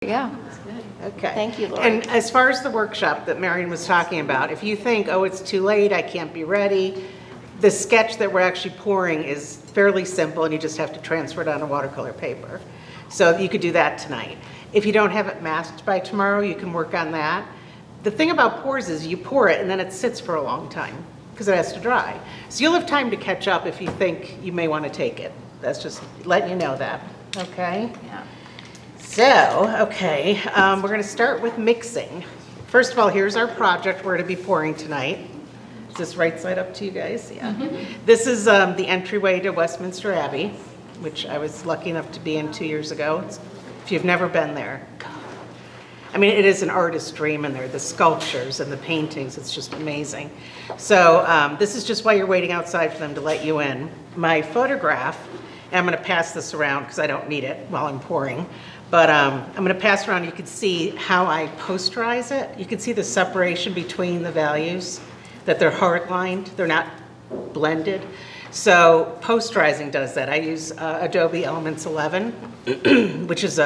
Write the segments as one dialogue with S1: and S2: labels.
S1: Yeah.
S2: Okay.
S1: Thank you, Laurie.
S2: And as far as the workshop that Marion was talking about, if you think, oh, it's too late, I can't be ready, the sketch that we're actually pouring is fairly simple, and you just have to transfer it on a watercolor paper. So you could do that tonight. If you don't have it masked by tomorrow, you can work on that. The thing about pours is you pour it and then it sits for a long time because it has to dry. So you'll have time to catch up if you think you may want to take it. That's just letting you know that, okay?
S1: Yeah.
S2: So, okay, we're going to start with mixing. First of all, here's our project we're going to be pouring tonight. Is this right side up to you guys? Yeah. Mm-hmm. This is the entryway to Westminster Abbey, which I was lucky enough to be in 2 years ago. If you've never been there, I mean, it is an artist's dream in there, the sculptures and the paintings, it's just amazing. So this is just why you're waiting outside for them to let you in. My photograph, and I'm going to pass this around because I don't need it while I'm pouring, but I'm going to pass around. You can see how I posterize it. You can see the separation between the values, that they're hard lined, they're not blended. So posterizing does that. I use Adobe Elements 11, which is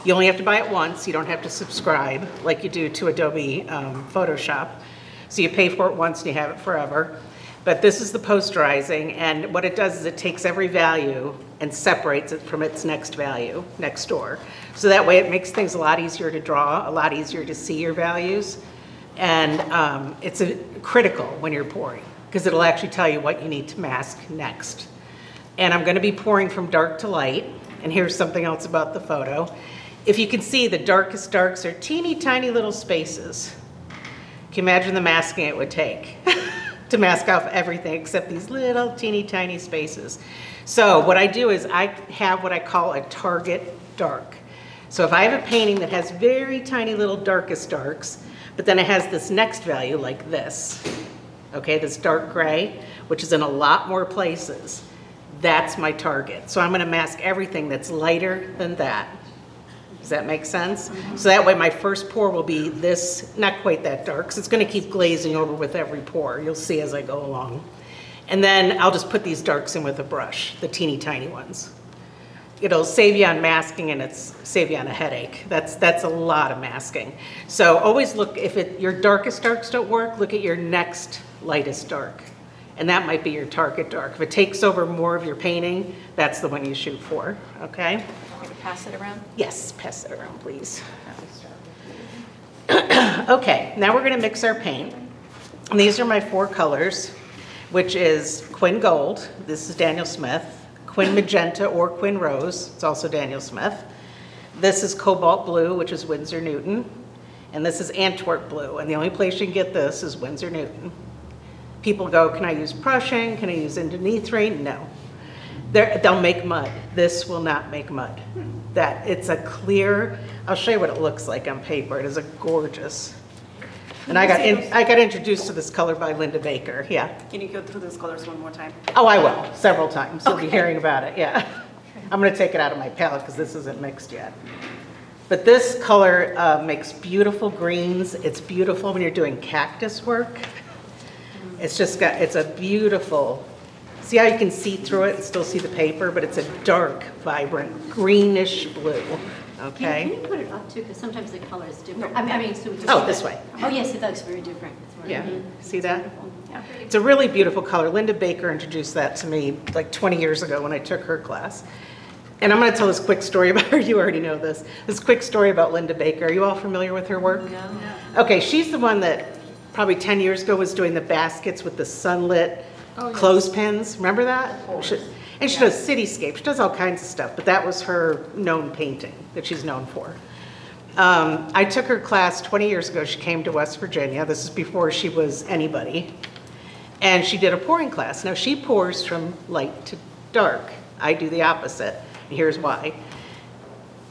S2: you only have to buy it once. You don't have to subscribe like you do to Adobe Photoshop. So you pay for it once and you have it forever. But this is the posterizing, and what it does is it takes every value and separates it from its next value next door. So that way it makes things a lot easier to draw, a lot easier to see your values, and it's critical when you're pouring because it'll actually tell you what you need to mask next. And I'm going to be pouring from dark to light, and here's something else about the photo. If you can see, the darkest darks are teeny tiny little spaces. Can you imagine the masking it would take to mask off everything except these little teeny tiny spaces? So what I do is I have what I call a target dark. So if I have a painting that has very tiny little darkest darks, but then it has this next value like this, okay, this dark gray, which is in a lot more places, that's my target. So I'm going to mask everything that's lighter than that. Does that make sense? Mm-hmm. So that way my first pour will be this, not quite that dark, because it's going to keep glazing over with every pour. You'll see as I go along. And then I'll just put these darks in with a brush, the teeny tiny ones. It'll save you on masking, and it's save you on a headache. That's a lot of masking. So always look, if your darkest darks don't work, look at your next lightest dark. And that might be your target dark. If it takes over more of your painting, that's the one you shoot for, okay?
S1: Pass it around?
S2: Yes, pass it around, please. Okay, now we're going to mix our paint. And these are my 4 colors, which is Quin Gold. This is Daniel Smith. Quin Magenta or Quin Rose. It's also Daniel Smith. This is Cobalt Blue, which is Winsor Newton. And this is Antwerp Blue. And the only place you can get this is Winsor Newton. People go, can I use Prussian? Can I use Indonethrian? No. They'll make mud. This will not make mud. It's a clear, I'll show you what it looks like on paper. It is a gorgeous. And I got introduced to this color by Linda Baker, yeah.
S3: Can you go through those colors one more time?
S2: Oh, I will, several times. You'll be hearing about it, yeah. I'm gonna take it out of my palette because this isn't mixed yet. But this color makes beautiful greens. It's beautiful when you're doing cactus work. It's a beautiful, see how you can see through it and still see the paper, but it's a dark, vibrant, greenish blue, okay?
S4: Can you put it up too, because sometimes the color is different. I mean, so just
S2: Oh, this way.
S4: Oh, yes, it looks very different.
S2: Yeah, see that?
S4: Yeah.
S2: It's a really beautiful color. Linda Baker introduced that to me like 20 years ago when I took her class. And I'm going to tell this quick story about her. You already know this. This quick story about Linda Baker. Are you all familiar with her work?
S4: No.
S2: Okay, she's the one that probably 10 years ago was doing the baskets with the sunlit clothespins. Remember that? And she does cityscapes. She does all kinds of stuff, but that was her known painting that she's known for. I took her class 20 years ago. She came to West Virginia. This is before she was anybody. And she did a pouring class. Now she pours from light to dark. I do the opposite. And here's why.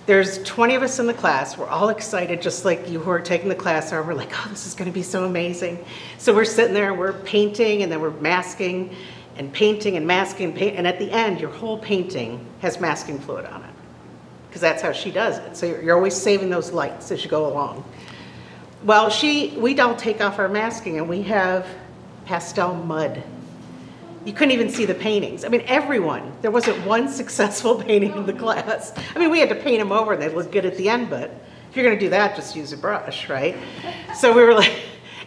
S2: There's 20 of us in the class. We're all excited, just like you who are taking the class are. We're like, oh, this is going to be so amazing. So we're sitting there and we're painting, and then we're masking and painting and masking. And at the end, your whole painting has masking fluid on it, because that's how she does it. So you're always saving those lights as you go along. Well, we don't take off our masking, and we have pastel mud. You couldn't even see the paintings. I mean, everyone. There wasn't one successful painting in the class. I mean, we had to paint them over and they looked good at the end, but If you're gonna do that, just use a brush, right? So we were like,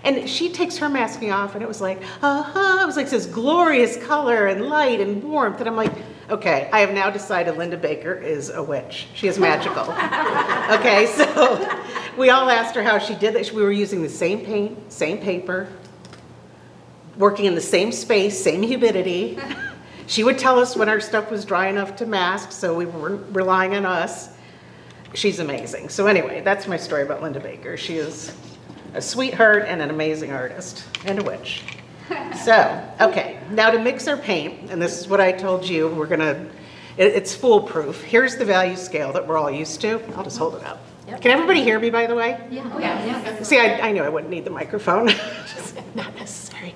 S2: and she takes her masking off and it was like, it was like this glorious color and light and warmth. And I'm like, okay, I have now decided Linda Baker is a witch. She is magical. Okay, so we all asked her how she did this. We were using the same paint, same paper, working in the same space, same humidity. She would tell us when our stuff was dry enough to mask, so we weren't relying on us. She's amazing. So anyway, that's my story about Linda Baker. She is a sweetheart and an amazing artist and a witch. So, okay, now to mix our paint, and this is what I told you, it's foolproof. Here's the value scale that we're all used to. I'll just hold it up.
S4: Yep.
S2: Can everybody hear me, by the way?
S4: Yeah. Oh, yeah.
S2: See, I knew I wouldn't need the microphone. Just not necessary.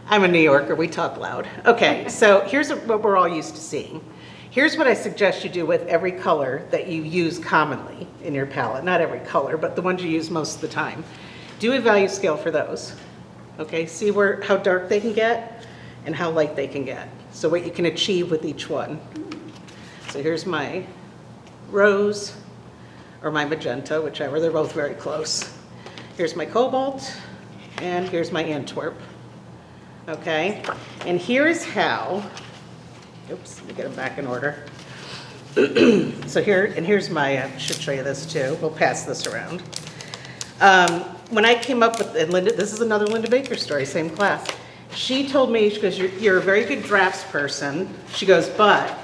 S2: I'm a New Yorker, we talk loud. Okay, so here's what we're all used to seeing. Here's what I suggest you do with every color that you use commonly in your palette. Not every color, but the ones you use most of the time. Do a value scale for those. Okay, see how dark they can get and how light they can get. So what you can achieve with each one. So here's my rose or my magenta, whichever, they're both very close. Here's my cobalt and here's my Antwerp. Okay, and here's how, oops, let me get them back in order. So here's my, I should show you this too. We'll pass this around. When I came up with, and Linda, this is another Linda Baker story, same class. She told me, she goes, you're a very good drafts person. She goes, but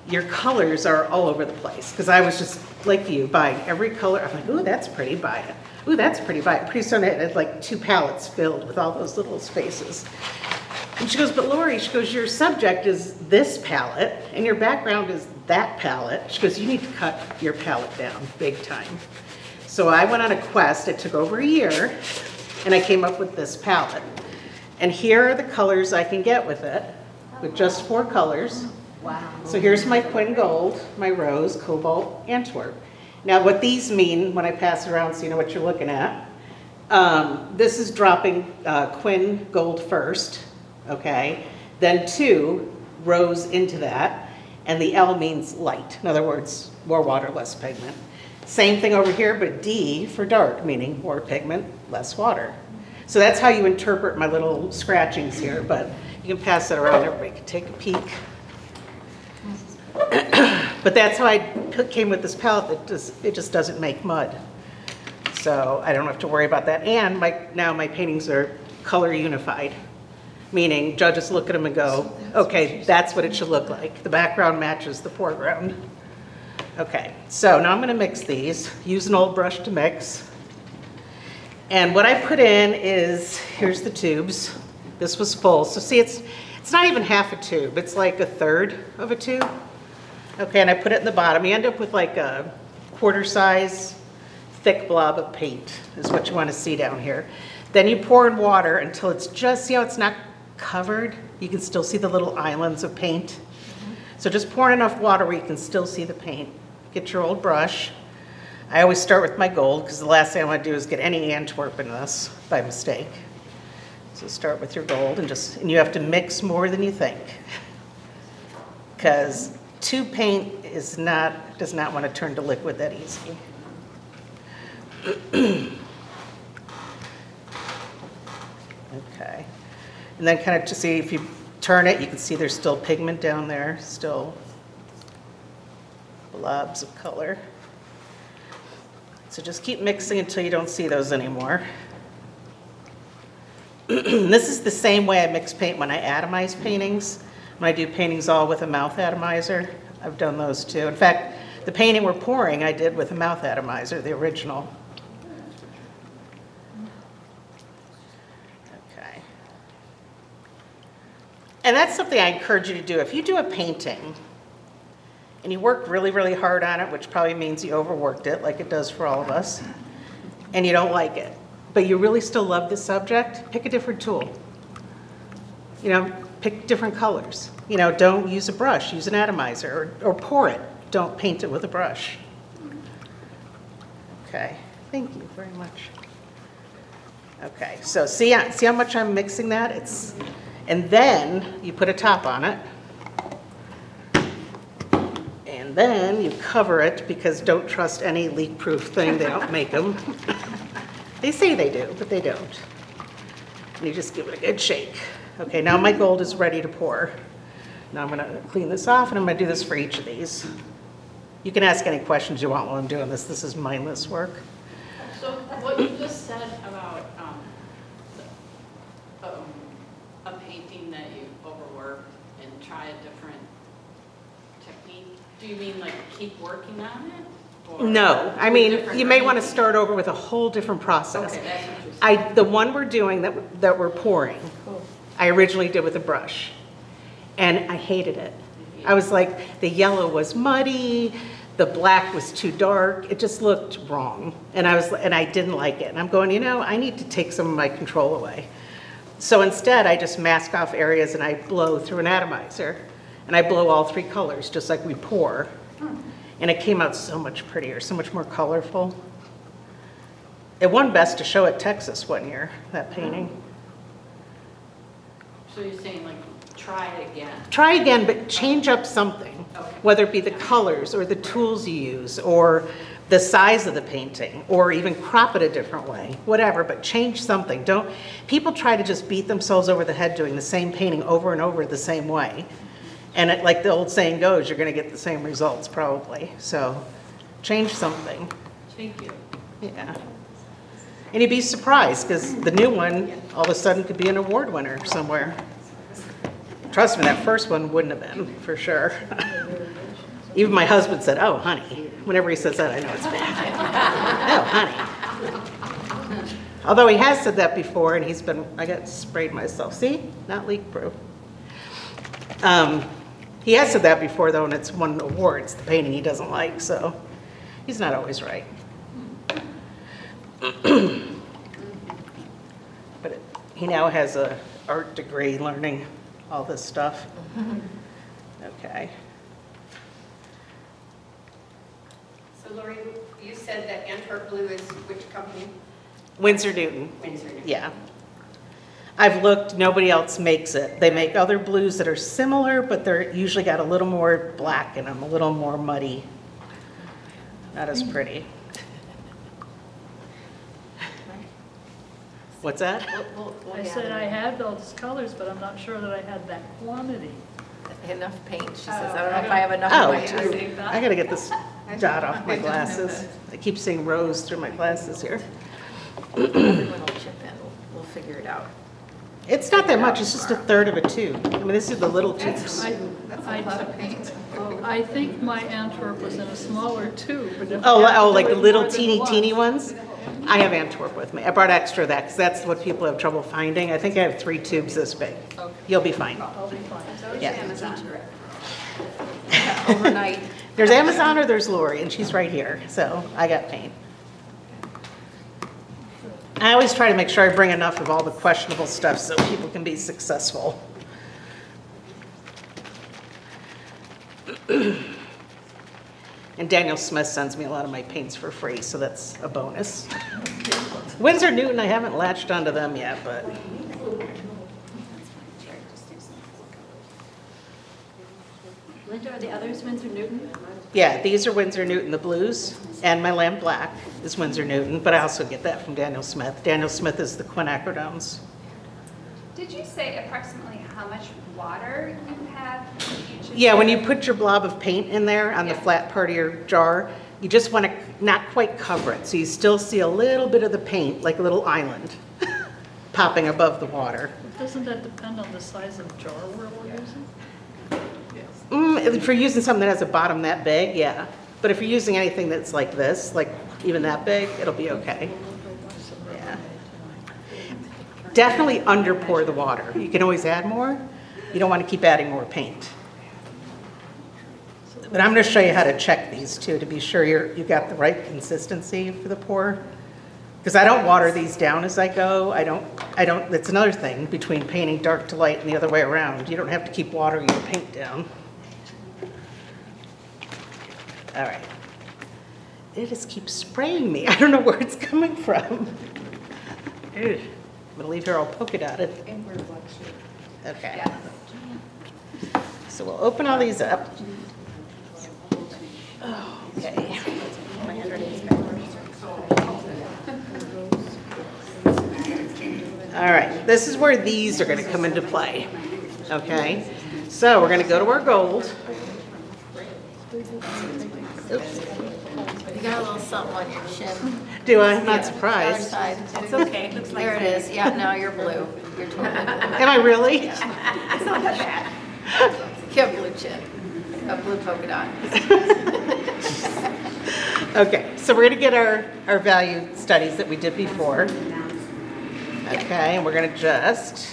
S2: your colors are all over the place. Because I was just like you, buying every color. I'm like, ooh, that's pretty, buy it. Ooh, that's pretty, buy it. Pretty soon I had like 2 palettes filled with all those little spaces. And she goes, but Laurie, she goes, your subject is this palette and your background is that palette. She goes, you need to cut your palette down big time. So I went on a quest, it took over a year, and I came up with this palette. And here are the colors I can get with it, with just 4 colors.
S4: Wow.
S2: So here's my Quin Gold, my Rose, Cobalt, Antwerp. Now what these mean, when I pass it around so you know what you're looking at, this is dropping Quin Gold first, okay? Then 2 Rose into that, and the L means light. In other words, more water, less pigment. Same thing over here, but D for dark, meaning more pigment, less water. So that's how you interpret my little scratchings here, but you can pass it around, everybody can take a peek. But that's how I came with this palette, it just doesn't make mud. So I don't have to worry about that. And now my paintings are color unified, meaning judges look at them and go, okay, that's what it should look like. The background matches the foreground. Okay, so now I'm going to mix these. Use an old brush to mix. And what I put in is, here's the tubes. This was full. So see, it's not even half a tube. It's like 1/3 of a tube. Okay, and I put it in the bottom. You end up with like a quarter-size thick blob of paint is what you want to see down here. Then you pour in water until it's just, see how it's not covered? You can still see the little islands of paint. So just pour in enough water where you can still see the paint. Get your old brush. I always start with my gold because the last thing I want to do is get any Antwerp in this by mistake. So start with your gold and you have to mix more than you think. Because tube paint does not want to turn to liquid that easy. Okay. And then kind of to see if you turn it, you can see there's still pigment down there, still blobs of color. So just keep mixing until you don't see those anymore. This is the same way I mix paint when I atomize paintings. When I do paintings all with a mouth atomizer, I've done those too. In fact, the painting we're pouring I did with a mouth atomizer, the original. Okay. And that's something I encourage you to do. If you do a painting and you work really, really hard on it, which probably means you overworked it, like it does for all of us, and you don't like it, but you really still love the subject, pick a different tool. You know, pick different colors. You know, don't use a brush, use an atomizer, or pour it. Don't paint it with a brush. Okay, thank you very much. Okay, so see how much I'm mixing that? And then you put a top on it. And then you cover it, because don't trust any leak-proof thing, they don't make them. They say they do, but they don't. And you just give it a good shake. Okay, now my gold is ready to pour. Now I'm gonna clean this off, and I'm gonna do this for each of these. You can ask any questions you want while I'm doing this. This is mindless work.
S1: So what you just said about a painting that you overworked and try a different technique, do you mean like keep working on it? Or
S2: No, I
S1: do a
S2: mean,
S1: different
S2: you may want to
S1: painting?
S2: start over with a whole different process.
S1: Okay, that's what you're saying.
S2: The one we're doing that we're pouring, I originally did with a brush, and I hated it. I was like, the yellow was muddy, the black was too dark, it just looked wrong, and I didn't like it. And I'm going, I need to take some of my control away. So instead, I just mask off areas and I blow through an atomizer, and I blow all three colors, just like we pour. And it came out so much prettier, so much more colorful. It won Best to Show at Texas one year, that painting.
S1: So you're saying like try it again?
S2: Try again, but change up something,
S1: Okay.
S2: whether it be the colors or the tools you use or the size of the painting, or even crop it a different way, whatever, but change something. People try to just beat themselves over the head doing the same painting over and over the same way. And like the old saying goes, you're gonna get the same results probably. So change something,
S1: Thank you.
S2: yeah. And you'd be surprised, because the new one all of a sudden could be an award winner somewhere. Trust me, that first one wouldn't have been, for sure. Even my husband said, "Oh, honey." Whenever he says that, I know it's bad. "Oh, honey." Although he has said that before, and I got sprayed myself. See? Not leak proof. He has said that before, though, and it's won awards, the painting he doesn't like, so he's not always right. But he now has a art degree learning all this stuff. Okay.
S5: So Laurie, you said that Antwerp Blue is which company?
S2: Winsor Newton.
S5: Windsor.
S2: Yeah. I've looked, nobody else makes it. They make other blues that are similar, but they're usually got a little more black in them, a little more muddy. Not as pretty. What's that?
S6: I said I had those colors, but I'm not sure that I had that quantity.
S5: Enough paint, she says. I don't know if I have enough
S2: Oh,
S5: in my
S2: I gotta get this dot off my glasses. I keep seeing rose through my glasses here.
S5: Everyone will chip in. We'll figure it out.
S2: It's not that much, it's just a third of a tube. I mean, this is the little tubes.
S6: I think my Antwerp was in a smaller tube. but if I
S2: Oh,
S6: had to
S2: like
S6: do
S2: the
S6: it
S2: little
S6: more than
S2: teeny,
S6: once-
S2: teeny ones? I have Antwerp with me. I brought extra of that, because that's what people have trouble finding. I think I have 3 tubes this big. You'll be fine.
S6: I'll be fine.
S2: Yeah.
S5: Overnight.
S2: There's Amazon or there's Laurie, and she's right here, so I got paint. I always try to make sure I bring enough of all the questionable stuff so people can be successful. And Daniel Smith sends me a lot of my paints for free, so that's a bonus. Winsor Newton, I haven't latched onto them yet, but.
S4: Linda, are the others Winsor Newton?
S2: Yeah, these are Winsor Newton, the blues, and my lamp black is Winsor Newton, but I also get that from Daniel Smith. Daniel Smith is the quinacridons.
S7: Did you say approximately how much water you have in each of
S2: Yeah, when you put your blob of paint in there on the
S7: Yeah.
S2: flat part of your jar, you just want to not quite cover it, so you still see a little bit of the paint, like a little island, popping above the water.
S6: Doesn't that depend on the size of jar we're using?
S2: If you're using something that has a bottom that big, yeah. But if you're using anything that's like this, like even that big, it'll be okay. Yeah. Definitely under pour the water. You can always add more. You don't want to keep adding more paint. But I'm going to show you how to check these too, to be sure you got the right consistency for the pour. Because I don't water these down as I go. I don't, that's another thing between painting dark to light and the other way around. You don't have to keep watering your paint down. All right. It just keeps spraying me. I don't know where it's coming from. Ugh. I'm gonna leave here all polka dotted. Okay. So we'll open all these up. Okay.
S4: My handwriting is backwards.
S2: All right, this is where these are going to come into play. Okay, so we're going to go to our gold. Oops.
S8: You got a little something on your chin.
S2: Do I? I'm not
S8: Other
S2: surprised.
S8: side.
S3: It's okay, looks like.
S8: There it is. Yeah, now you're blue. You're totally blue.
S2: Am I really?
S3: It's not that bad.
S8: You have blue chin. A blue polka dot.
S2: Okay, so we're going to get our value studies that we did before. Okay, and we're going to just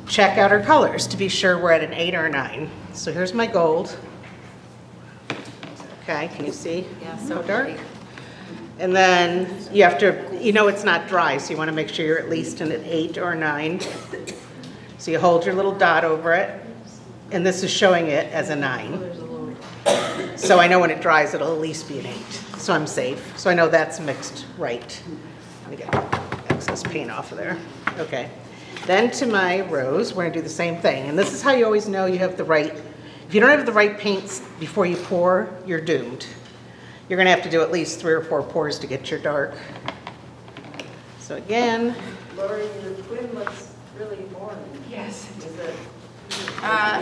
S2: check out our colors to be sure we're at an 8 or a 9. So here's my gold. Okay, can you see?
S8: Yeah,
S2: So
S8: so
S2: dark.
S8: pretty.
S2: And then you have to, it's not dry, so you want to make sure you're at least in an 8 or a 9. So you hold your little dot over it, and this is showing it as a 9. So I know when it dries, it'll at least be an 8. So I'm safe. So I know that's mixed right. Let me get excess paint off of there. Okay. Then to my rose, we're going to do the same thing. And this is how you always know you have the right. If you don't have the right paints before you pour, you're doomed. You're going to have to do at least 3 or 4 pours to get your dark. So again.
S9: Laurie, your twin looks really boring.
S3: Yes.
S9: Is it?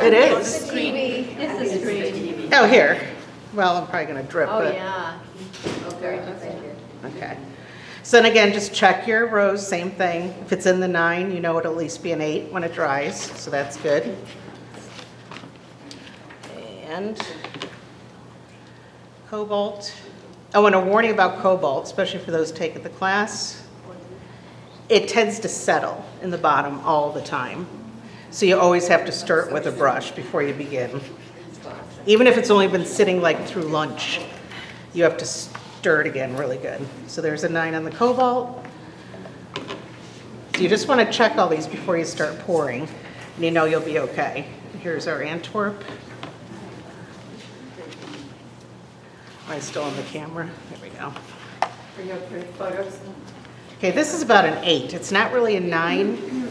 S2: It is.
S8: It's the TV.
S4: It's a screen.
S2: Oh, here. Well, I'm probably going to drip.
S4: Oh,
S2: but-
S4: yeah.
S9: Okay.
S2: Okay. So then again, just check your rose, same thing. If it's in the 9, you know it'll at least be an 8 when it dries, so that's good. And cobalt. Oh, and a warning about cobalt, especially for those taking the class. It tends to settle in the bottom all the time. So you always have to stir it with a brush before you begin. Even if it's only been sitting like through lunch, you have to stir it again really good. So there's a 9 on the cobalt. So you just want to check all these before you start pouring, and you know you'll be okay. Here's our Antwerp. Am I still on the camera? There we go.
S9: For your pretty photos.
S2: Okay, this is about an 8. It's not really a 9.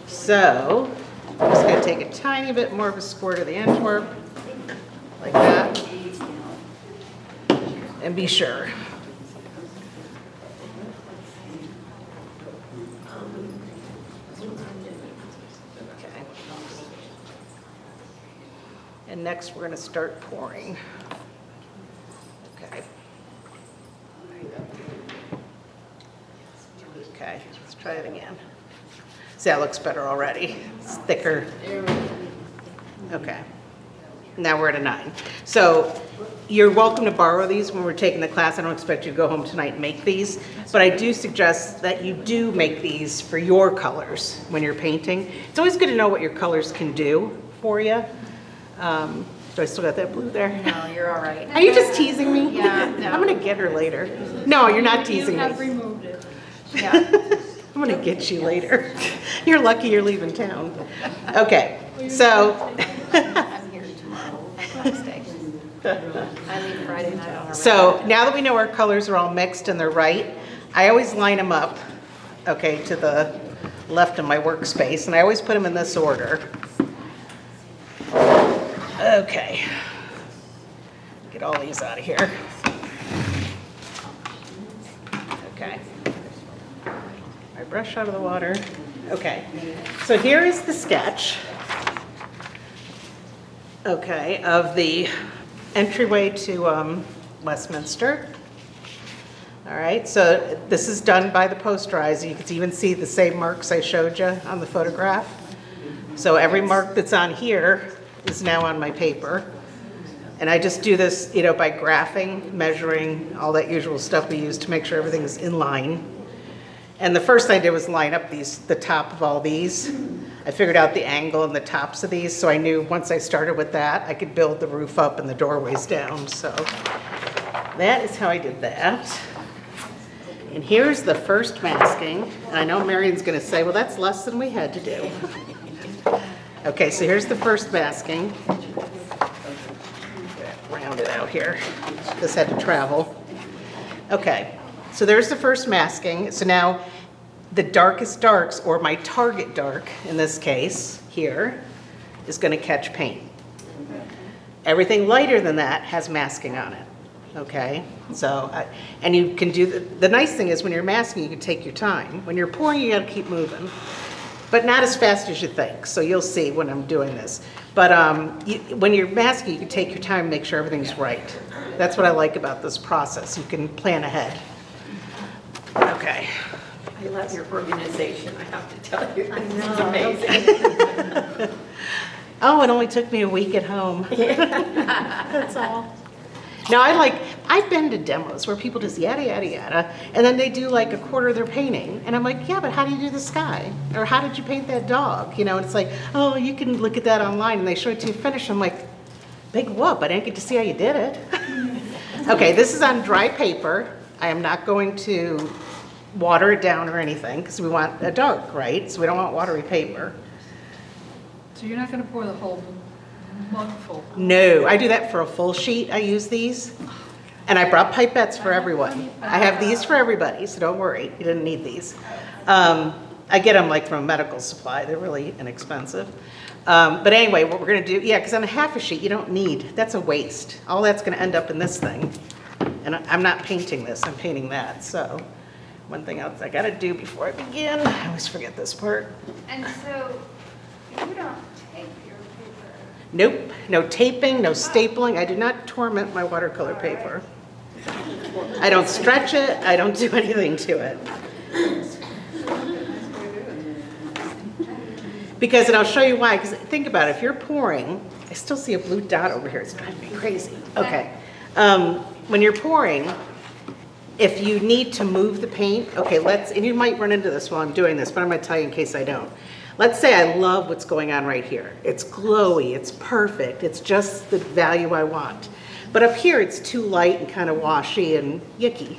S2: So I'm just going to take a tiny bit more of a squirt of the Antwerp, like that, and be sure. Okay. And next we're going to start pouring. Okay. Okay, let's try it again. See, that looks better already. It's thicker. Okay. Now we're at a 9. So you're welcome to borrow these when we're taking the class. I don't expect you to go home tonight and make these, but I do suggest that you do make these for your colors when you're painting. It's always good to know what your colors can do for you. Do I still got that blue there?
S8: No, you're all right.
S2: Are you just teasing me?
S8: Yeah, no.
S2: I'm gonna get her later. No, you're not teasing
S6: You
S2: me.
S6: have removed it.
S8: Yeah.
S2: I'm gonna get you later. You're lucky you're leaving town. Okay, so.
S8: I'm here tomorrow. Wednesday. I leave Friday night on a
S2: So now that we know our colors are all mixed and they're right, I always line them up, okay, to the left of my workspace, and I always put them in this order. Okay. Get all these out of here. Okay. My brush out of the water. Okay, so here is the sketch, okay, of the entryway to Westminster. All right, so this is done by the posterizing. You can even see the same marks I showed you on the photograph. So every mark that's on here is now on my paper. And I just do this, by graphing, measuring, all that usual stuff we use to make sure everything's in line. And the first thing I did was line up the top of all these. I figured out the angle and the tops of these, so I knew once I started with that, I could build the roof up and the doorways down. So that is how I did that. And here's the first masking. And I know Marion's gonna say, well, that's less than we had to do. Okay, so here's the first masking. Round it out here. This had to travel. Okay, so there's the first masking. So now the darkest darks, or my target dark in this case here, is going to catch paint. Everything lighter than that has masking on it, okay? So, and you can do, the nice thing is when you're masking, you can take your time. When you're pouring, you gotta keep moving, but not as fast as you think. So you'll see when I'm doing this. But when you're masking, you can take your time and make sure everything's right. That's what I like about this process. You can plan ahead. Okay.
S9: I love your organization, I have to tell you.
S4: I
S9: This is
S4: know.
S9: amazing.
S2: Oh, it only took me a week at home. That's all. No, I've been to demos where people just yada, yada, yada, and then they do like a quarter of their painting. And I'm like, yeah, but how do you do the sky? Or how did you paint that dog? You know, and it's like, oh, you can look at that online, and they show it to you finished. I'm like, big whoop, I didn't get to see how you did it. Okay, this is on dry paper. I am not going to water it down or anything, because we want a dark, right? So we don't want watery paper.
S6: So you're not gonna pour the whole mug full?
S2: No, I do that for a full sheet. I use these. And I brought pipettes for everyone. I have these for everybody, so don't worry. You didn't need these. I get them like from a medical supply. They're really inexpensive. But anyway, what we're gonna do, yeah, because on a half a sheet, you don't need, that's a waste. All that's gonna end up in this thing. And I'm not painting this, I'm painting that. So one thing else I gotta do before I begin, I always forget this part.
S7: And so you don't tape your paper.
S2: Nope, no taping, no stapling. I do not torment my watercolor paper. I don't stretch it, I don't do anything to it. Because, and I'll show you why, because think about it, if you're pouring, I still see a blue dot over here, it's driving me crazy. Okay, when you're pouring, if you need to move the paint, okay, and you might run into this while I'm doing this, but I'm gonna tell you in case I don't. Let's say I love what's going on right here. It's glowy, it's perfect, it's just the value I want. But up here, it's too light and kind of washy and yucky.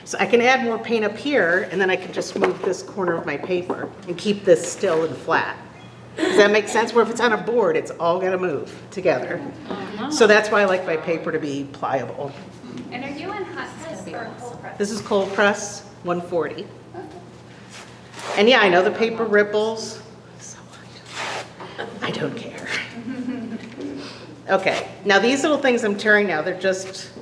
S2: So I can add more paint up here, and then I can just move this corner of my paper and keep this still and flat. Does that make sense? Where if it's on a board, it's all gonna move together. So that's why I like my paper to be pliable.
S7: And are you in hot press or cold press?
S2: This is cold press, 140. And yeah, I know the paper ripples. So what? I don't care. Okay, now these little things I'm tearing now, they're just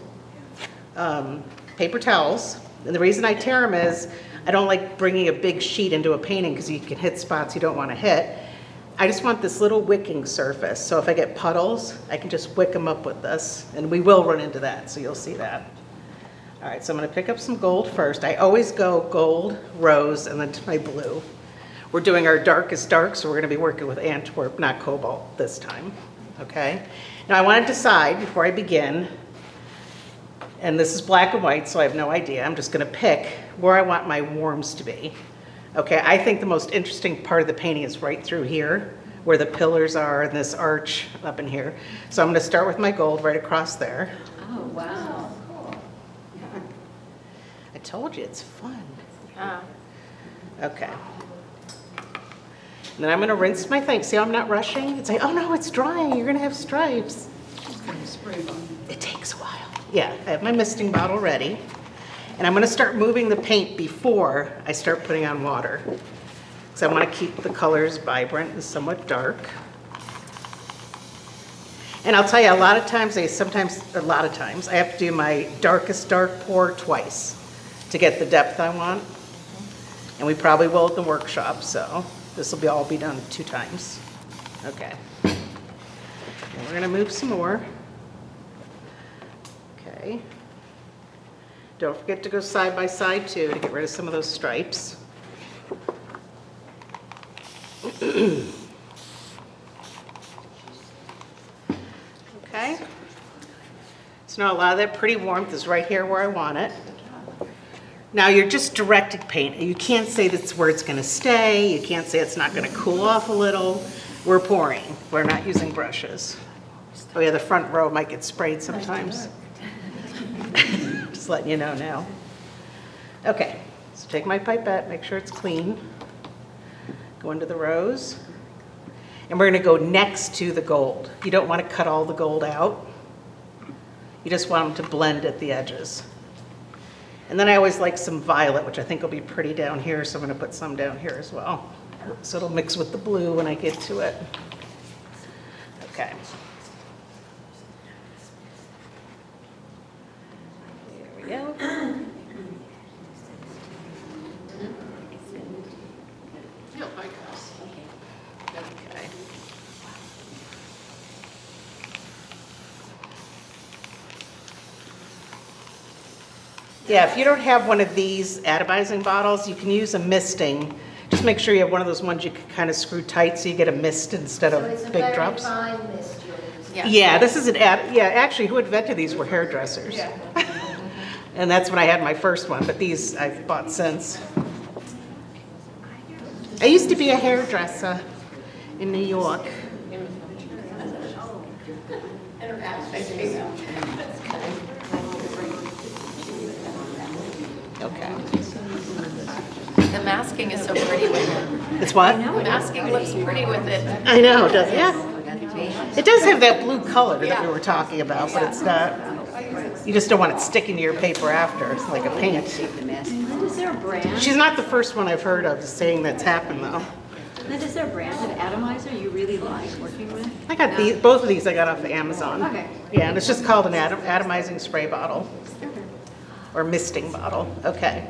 S2: paper towels. And the reason I tear them is I don't like bringing a big sheet into a painting because you can hit spots you don't want to hit. I just want this little wicking surface. So if I get puddles, I can just wick them up with this. And we will run into that, so you'll see that. All right, so I'm gonna pick up some gold first. I always go gold, rose, and then to my blue. We're doing our darkest dark, so we're gonna be working with Antwerp, not cobalt this time, okay? Now I wanna decide before I begin, and this is black and white, so I have no idea. I'm just gonna pick where I want my warms to be. Okay, I think the most interesting part of the painting is right through here, where the pillars are and this arch up in here. So I'm gonna start with my gold right across there.
S4: Oh, wow.
S2: I told you, it's fun.
S8: Oh.
S2: Okay. And then I'm gonna rinse my thing. See how I'm not rushing? It's like, oh no, it's drying, you're gonna have stripes. It takes a while. Yeah, I have my misting bottle ready. And I'm gonna start moving the paint before I start putting on water. Because I wanna keep the colors vibrant and somewhat dark. And I'll tell you, a lot of times, I have to do my darkest dark pour twice to get the depth I want. And we probably will at the workshop, so this will all be done 2 times. Okay. And we're gonna move some more. Okay. Don't forget to go side by side too to get rid of some of those stripes. Okay. So now a lot of that pretty warmth is right here where I want it. Now you're just directing paint. You can't say that's where it's gonna stay. You can't say it's not gonna cool off a little. We're pouring. We're not using brushes. Oh yeah, the front row might get sprayed sometimes. Just letting you know now. Okay, so take my pipette, make sure it's clean. Go into the rows. And we're gonna go next to the gold. You don't wanna cut all the gold out. You just want them to blend at the edges. And then I always like some violet, which I think will be pretty down here, so I'm gonna put some down here as well. So it'll mix with the blue when I get to it. Okay. Yeah, if you don't have one of these atomizing bottles, you can use a misting. Just make sure you have one of those ones you can kind of screw tight so you get a mist instead
S10: So it's
S2: of
S10: a
S2: big
S10: very
S2: drops.
S10: fine mist you're using.
S2: Yeah, this is actually, who invented these were hairdressers. And that's when I had my first one, but these I've bought since. I used to be a hairdresser in New York. Okay.
S8: The masking is so pretty with it.
S2: It's what?
S8: The masking looks pretty with it.
S2: I know, doesn't it? It does have that blue color that we were talking about, but it's not, you just don't want it sticking to your paper after, it's like a paint.
S4: Linda, is there a brand?
S2: She's not the first one I've heard of saying that's happened though.
S4: Linda, is there a brand of atomizer you really like working with?
S2: I got these, both of these I got off of Amazon.
S4: Okay.
S2: Yeah, and it's just called an atomizing spray bottle. Or misting bottle, okay.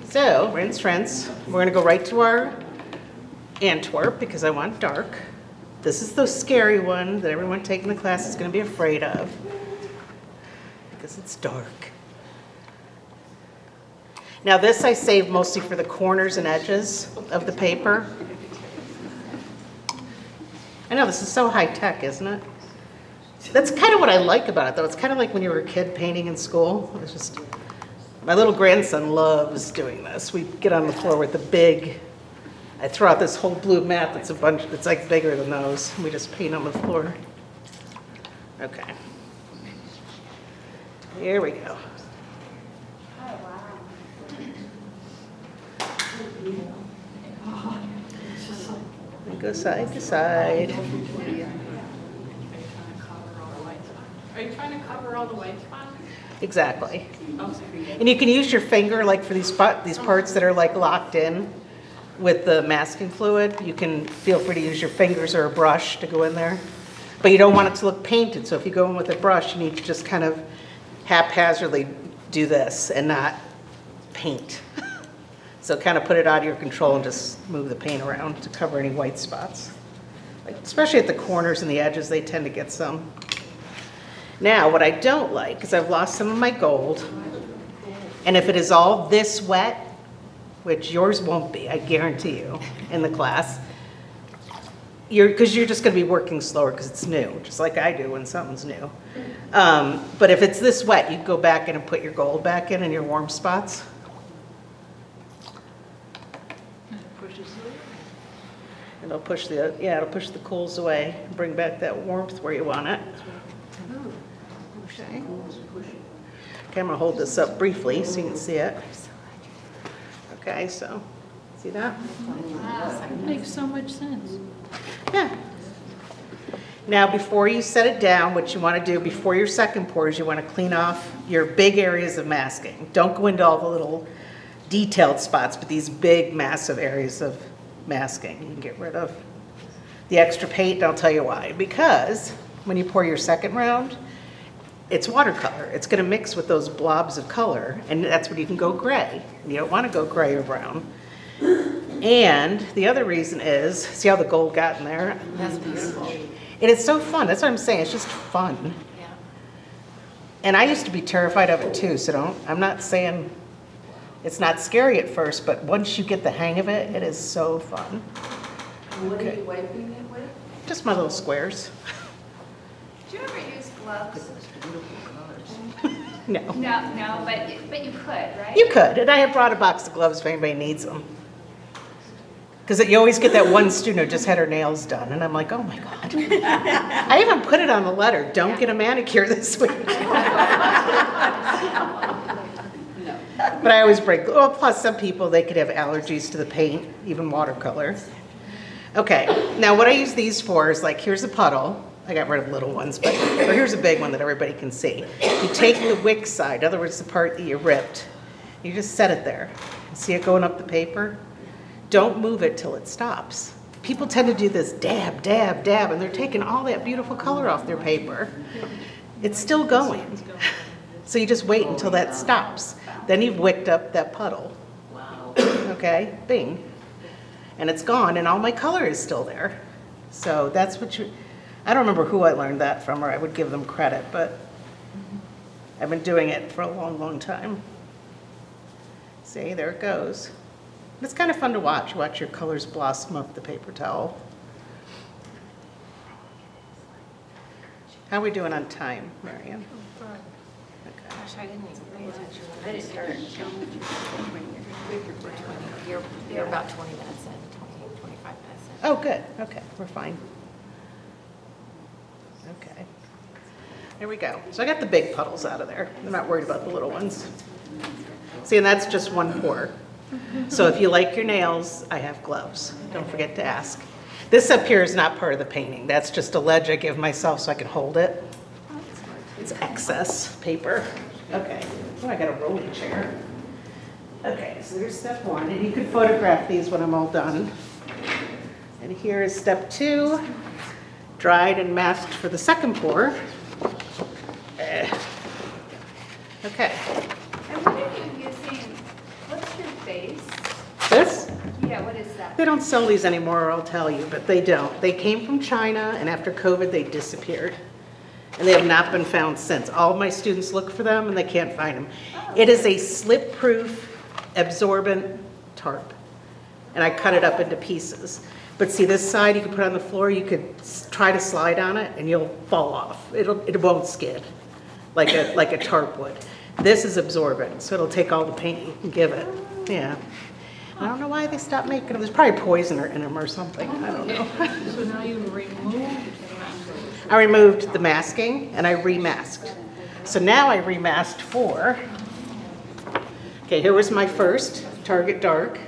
S2: So, rinse, rinse. We're gonna go right to our Antwerp because I want dark. This is the scary one that everyone taking the class is gonna be afraid of. Because it's dark. Now this I saved mostly for the corners and edges of the paper. I know, this is so high tech, isn't it? That's kind of what I like about it though. It's kind of like when you were a kid painting in school. It's just, my little grandson loves doing this. We get on the floor with the big, I throw out this whole blue mat that's it's like bigger than those. We just paint on the floor. Okay. Here we go. And go side to side.
S1: Are you trying to cover all the white spots?
S2: Exactly.
S1: Oh, sorry.
S2: And you can use your finger like for these parts that are like locked in with the masking fluid. You can feel free to use your fingers or a brush to go in there. But you don't want it to look painted, so if you go in with a brush, you need to just kind of haphazardly do this and not paint. So kind of put it out of your control and just move the paint around to cover any white spots. Like, especially at the corners and the edges, they tend to get some. Now, what I don't like is I've lost some of my gold. And if it is all this wet, which yours won't be, I guarantee you, in the class, because you're just going to be working slower because it's new, just like I do when something's new. But if it's this wet, you go back in and put your gold back in your warm spots. And it'll push it'll push the cools away, and bring back that warmth where you want it. Okay. Okay, I'm gonna hold this up briefly so you can see it. Okay, so, see that?
S6: Makes so much sense.
S2: Yeah. Now, before you set it down, what you want to do before your second pour is you want to clean off your big areas of masking. Don't go into all the little detailed spots, but these big, massive areas of masking. You can get rid of the extra paint, and I'll tell you why. Because when you pour your second round, it's watercolor. It's going to mix with those blobs of color, and that's when you can go gray. You don't want to go gray or brown. And the other reason is, see how the gold got in there?
S8: That's beautiful.
S2: It is so fun. That's what I'm saying. It's just fun.
S8: Yeah.
S2: And I used to be terrified of it too, so I'm not saying it's not scary at first, but once you get the hang of it, it is so fun.
S5: What are you wiping it with?
S2: Just my little squares.
S7: Do you ever use gloves?
S2: No.
S7: No, but you could, right?
S2: You could, and I have brought a box of gloves if anybody needs them. Because you always get that one student who just had her nails done, and I'm like, oh my God. I even put it on the letter, don't get a manicure this week. But I always break, well, plus some people, they could have allergies to the paint, even watercolor. Okay, now what I use these for is like, here's a puddle. I got rid of little ones, but or here's a big one that everybody can see. You take the wick side, in other words, the part that you ripped, you just set it there. See it going up the paper? Don't move it till it stops. People tend to do this dab, dab, dab, and they're taking all that beautiful color off their paper. It's still going. So you just wait until that stops. Then you've wicked up that puddle. Wow. Okay, bing. And it's gone, and all my color is still there. So that's what I don't remember who I learned that from, or I would give them credit, but I've been doing it for a long, long time. See, there it goes. It's kind of fun to watch your colors blossom off the paper towel. How are we doing on time, Marion? Okay.
S8: Gosh, I didn't even pay attention. I didn't start until you're about 20 minutes in, 20, 25 minutes in.
S2: Oh, good, okay, we're fine. Okay. Here we go. So I got the big puddles out of there. I'm not worried about the little ones. See, and that's just one pour. So if you like your nails, I have gloves. Don't forget to ask. This up here is not part of the painting. That's just a ledge I give myself so I can hold it. It's excess paper. Okay. Oh, I got a rolling chair. Okay, so there's step one. And you can photograph these when I'm all done. And here is step two. Dried and masked for the second pour. Okay.
S7: And what are you using, what's your base?
S2: This?
S7: Yeah, what is that?
S2: They don't sell these anymore, I'll tell you, but they don't. They came from China, and after COVID, they disappeared. And they have not been found since. All of my students look for them, and they can't find them. It is a slip-proof, absorbent tarp. And I cut it up into pieces. But see, this side you can put on the floor, you could try to slide on it, and you'll fall off. It won't skid like a tarp would. This is absorbent, so it'll take all the paint you can give it. Yeah. I don't know why they stopped making them. There's probably poison in them or something. I don't know.
S6: So now you removed.
S2: I removed the masking and I remasked. So now I remasked for, okay, here was my first Target Dark.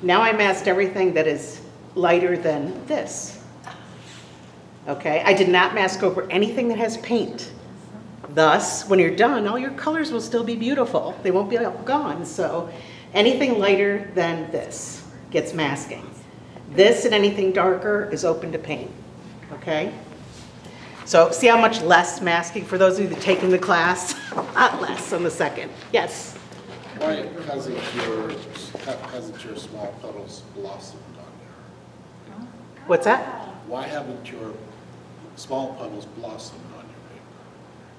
S2: Now I masked everything that is lighter than this. Okay, I did not mask over anything that has paint. Thus, when you're done, all your colors will still be beautiful. They won't be all gone. So anything lighter than this gets masking. This and anything darker is open to paint. Okay? So see how much less masking for those of you that are taking the class? A lot less on the second. Yes?
S11: Why hasn't your small puddles blossomed on there?
S2: What's that?
S11: Why haven't your small puddles blossomed on your paper?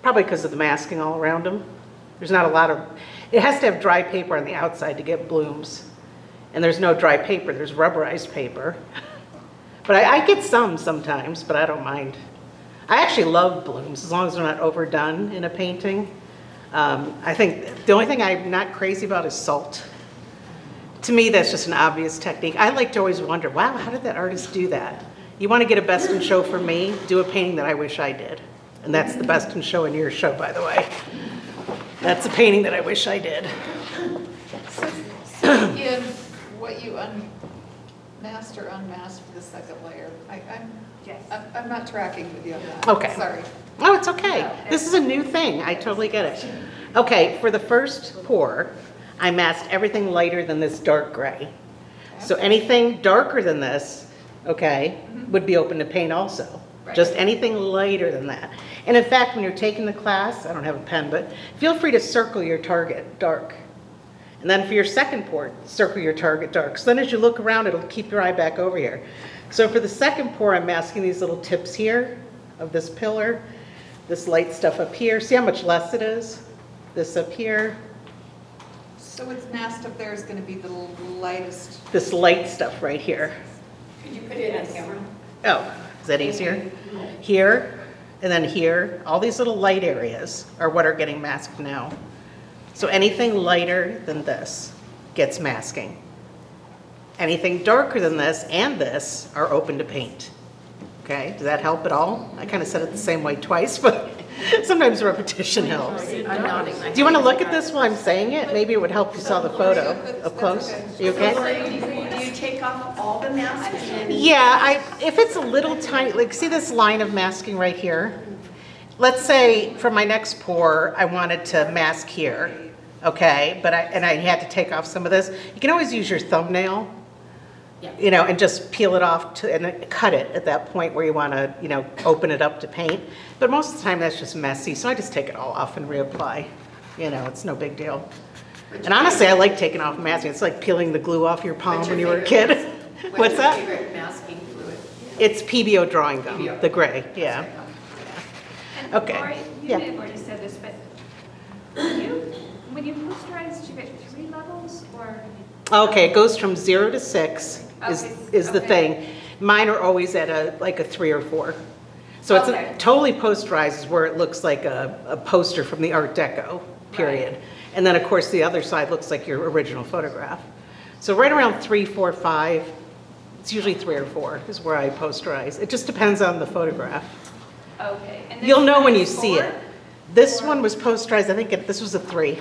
S2: Probably because of the masking all around them. There's not a lot of, it has to have dry paper on the outside to get blooms. And there's no dry paper, there's rubberized paper. But I get some sometimes, but I don't mind. I actually love blooms as long as they're not overdone in a painting. I think the only thing I'm not crazy about is salt. To me, that's just an obvious technique. I like to always wonder, wow, how did that artist do that? You want to get a best in show for me, do a painting that I wish I did. And that's the best in show in your show, by the way. That's a painting that I wish I did.
S12: So give what you unmasked or unmasked for the second layer. I'm not tracking with you on that.
S2: Okay.
S12: Sorry.
S2: Oh, it's okay. This is a new thing. I totally get it. Okay, for the first pour, I masked everything lighter than this dark gray. So anything darker than this, okay, would be open to paint also. Just anything lighter than that. And in fact, when you're taking the class, I don't have a pen, but feel free to circle your target dark. And then for your second pour, circle your target dark. So then as you look around, it'll keep your eye back over here. So for the second pour, I'm masking these little tips here of this pillar, this light stuff up here. See how much less it is? This up here.
S12: So what's masked up there is going to be the lightest.
S2: This light stuff right here.
S5: Could you put it on camera?
S2: Oh, is that easier? Here, and then here. All these little light areas are what are getting masked now. So anything lighter than this gets masking. Anything darker than this and this are open to paint. Okay, does that help at all? I kind of said it the same way twice, but sometimes repetition helps.
S8: I'm nodding.
S2: Do you want to look at this while I'm saying it? Maybe it would help if you saw the photo up close. You okay?
S5: Do you take off all the masks?
S2: Yeah, if it's a little tiny, like see this line of masking right here? Let's say for my next pour, I wanted to mask here, okay? But I had to take off some of this. You can always use your thumbnail, you know, and just peel it off and cut it at that point where you want to, you know, open it up to paint. But most of the time that's just messy, so I just take it all off and reapply. You know, it's no big deal. And honestly, I like taking off masking. It's like peeling the glue off your palm when you were a kid. What's that?
S5: What's your favorite masking fluid?
S2: It's PBO drawing gum, the gray, yeah.
S7: And
S2: Okay,
S7: Laurie, you
S2: yeah.
S7: may have already said this, but when you posterize, do you get 3 levels or?
S2: Okay, it goes from 0 to 6
S7: Okay,
S2: is the
S7: okay.
S2: thing. Mine are always at like a 3 or 4. So it's
S7: Okay.
S2: totally posterized is where it looks like a poster from the Art Deco period.
S7: Right.
S2: And then, of course, the other side looks like your original photograph. So right around 3, 4, 5, it's usually 3 or 4 is where I posterize. It just depends on the photograph.
S7: Okay. And this
S2: You'll know
S7: one
S2: when
S7: is
S2: you see
S7: 4?
S2: it. This one was posterized, I think this was a 3.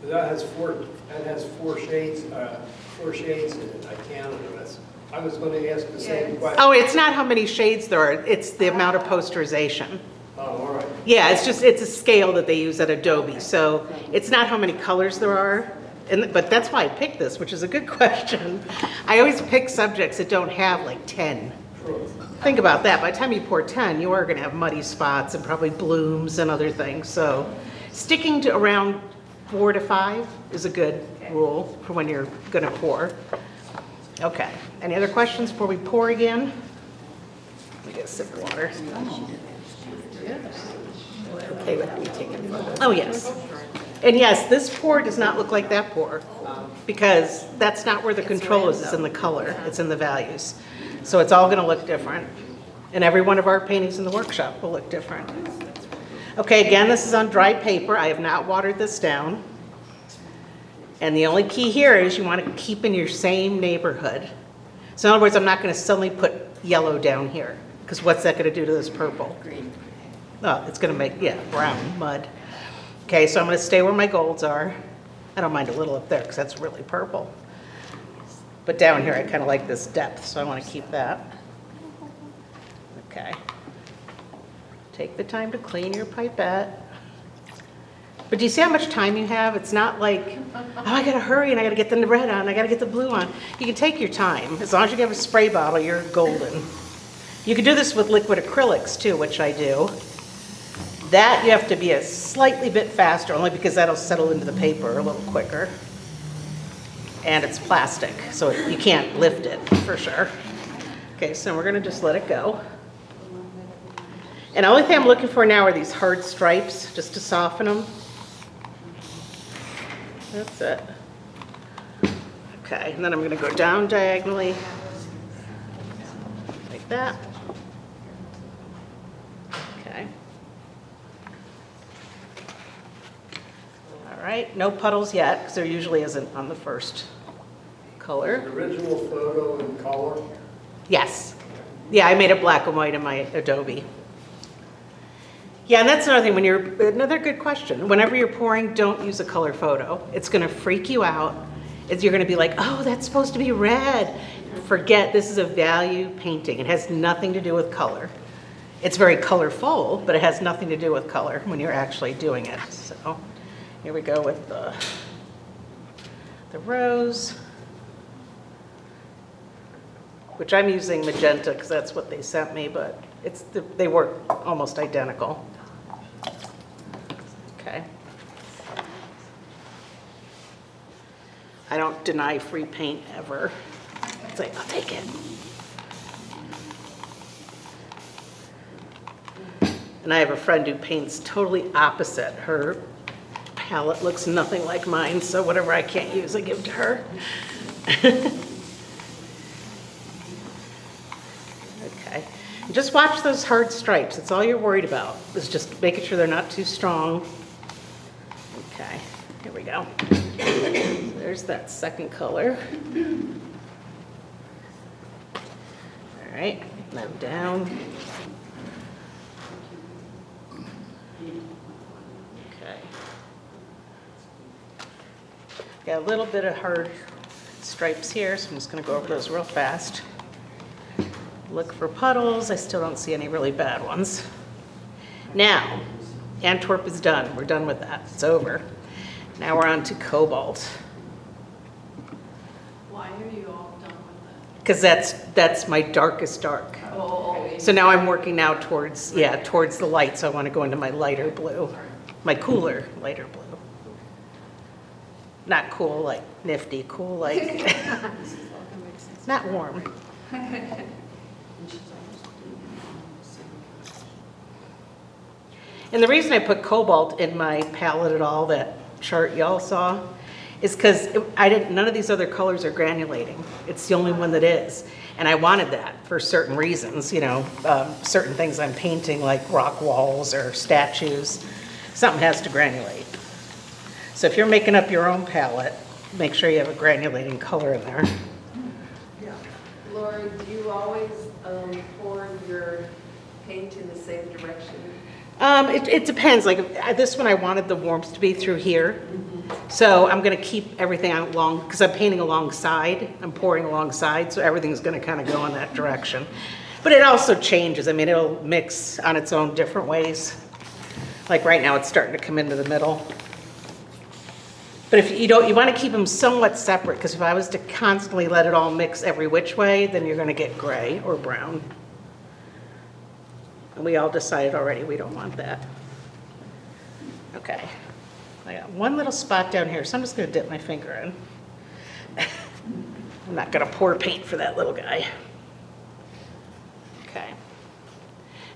S13: That has four shades in it, I counted it. I was going to ask the same
S7: Yes.
S13: question.
S2: Oh, it's not how many shades there are, it's the amount of posterization.
S13: Oh, all right.
S2: Yeah, it's a scale that they use at Adobe, so it's not how many colors there are, but that's why I picked this, which is a good question. I always pick subjects that don't have like 10. Think about that, by the time you pour 10, you are gonna have muddy spots and probably blooms and other things, so sticking to around 4 to 5 is a good rule for when you're gonna pour. Okay, any other questions before we pour again? Let me get a sip of water.
S9: Okay with me taking photos.
S2: Oh, yes. And yes, this pour does not look like that pour, because that's not where the control is, it's in the color, it's in the values. So it's all gonna look different. And every one of our paintings in the workshop will look different. Okay, again, this is on dry paper. I have not watered this down. And the only key here is you want to keep in your same neighborhood. So in other words, I'm not gonna suddenly put yellow down here, because what's that gonna do to this purple?
S9: Green.
S2: Oh, it's gonna make, yeah, brown, mud. Okay, so I'm gonna stay where my golds are. I don't mind a little up there, because that's really purple. But down here, I kind of like this depth, so I want to keep that. Okay. Take the time to clean your pipette. But do you see how much time you have? It's not like, oh, I gotta hurry and I gotta get the red on, I gotta get the blue on. You can take your time. As long as you have a spray bottle, you're golden. You can do this with liquid acrylics too, which I do. That you have to be a slightly bit faster, only because that'll settle into the paper a little quicker. And it's plastic, so you can't lift it for sure. Okay, so we're gonna just let it go. And the only thing I'm looking for now are these hard stripes, just to soften them. That's it. Okay, and then I'm gonna go down diagonally, like that. Okay. All right, no puddles yet, because there usually isn't on the first color.
S13: The original photo in color.
S2: Yes. Yeah, I made it black and white in my Adobe. Yeah, and that's another thing, another good question. Whenever you're pouring, don't use a color photo. It's gonna freak you out. You're gonna be like, oh, that's supposed to be red. Forget, this is a value painting. It has nothing to do with color. It's very colorful, but it has nothing to do with color when you're actually doing it. So here we go with the rose, which I'm using magenta because that's what they sent me, but they work almost identical. Okay. I don't deny free paint ever. It's like, I'll take it. And I have a friend who paints totally opposite. Her palette looks nothing like mine, so whatever I can't use, I give to her. Okay. Just watch those hard stripes. That's all you're worried about, is just making sure they're not too strong. Okay, here we go. There's that second color. All right, now down. Okay. Got a little bit of hard stripes here, so I'm just going to go over those real fast. Look for puddles. I still don't see any really bad ones. Now, Antwerp is done. We're done with that. It's over. Now we're on to cobalt.
S1: Why are you all done with
S2: Because that's my darkest dark.
S1: it? Oh,
S2: So now I'm working now towards the light, so I want to go into my lighter blue, my cooler lighter blue. Not cool like nifty, cool like, not warm. And the reason I put cobalt in my palette at all, that chart y'all saw, is because none of these other colors are granulating. It's the only one that is. And I wanted that for certain reasons, you know, certain things I'm painting like rock walls or statues, something has to granulate. So if you're making up your own palette, make sure you have a granulating color in there.
S9: Laurie, do you always pour your paint in the same direction?
S2: It depends, like this one I wanted the warmth to be through here. So I'm gonna keep everything along, because I'm painting alongside, I'm pouring alongside, so everything's gonna kind of go in that direction. But it also changes, I mean, it'll mix on its own different ways. Like right now, it's starting to come into the middle. But if you don't, you wanna keep them somewhat separate, because if I was to constantly let it all mix every which way, then you're gonna get gray or brown. And we all decided already we don't want that. Okay. I got one little spot down here, so I'm just gonna dip my finger in. I'm not gonna pour paint for that little guy. Okay.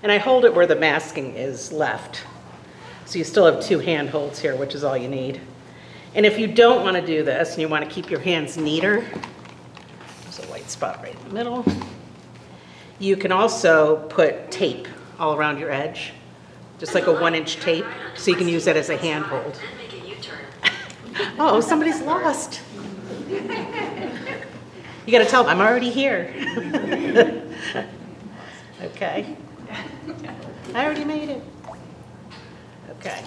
S2: And I hold it where the masking is left. So you still have two hand holds here, which is all you need. And if you don't wanna do this and you wanna keep your hands neater, there's a white spot right in the middle. You can also put tape all around your edge, just like a 1-inch tape, so you can use that as a hand hold. Oh, somebody's lost. You gotta tell them, I'm already here. Okay. I already made it. Okay.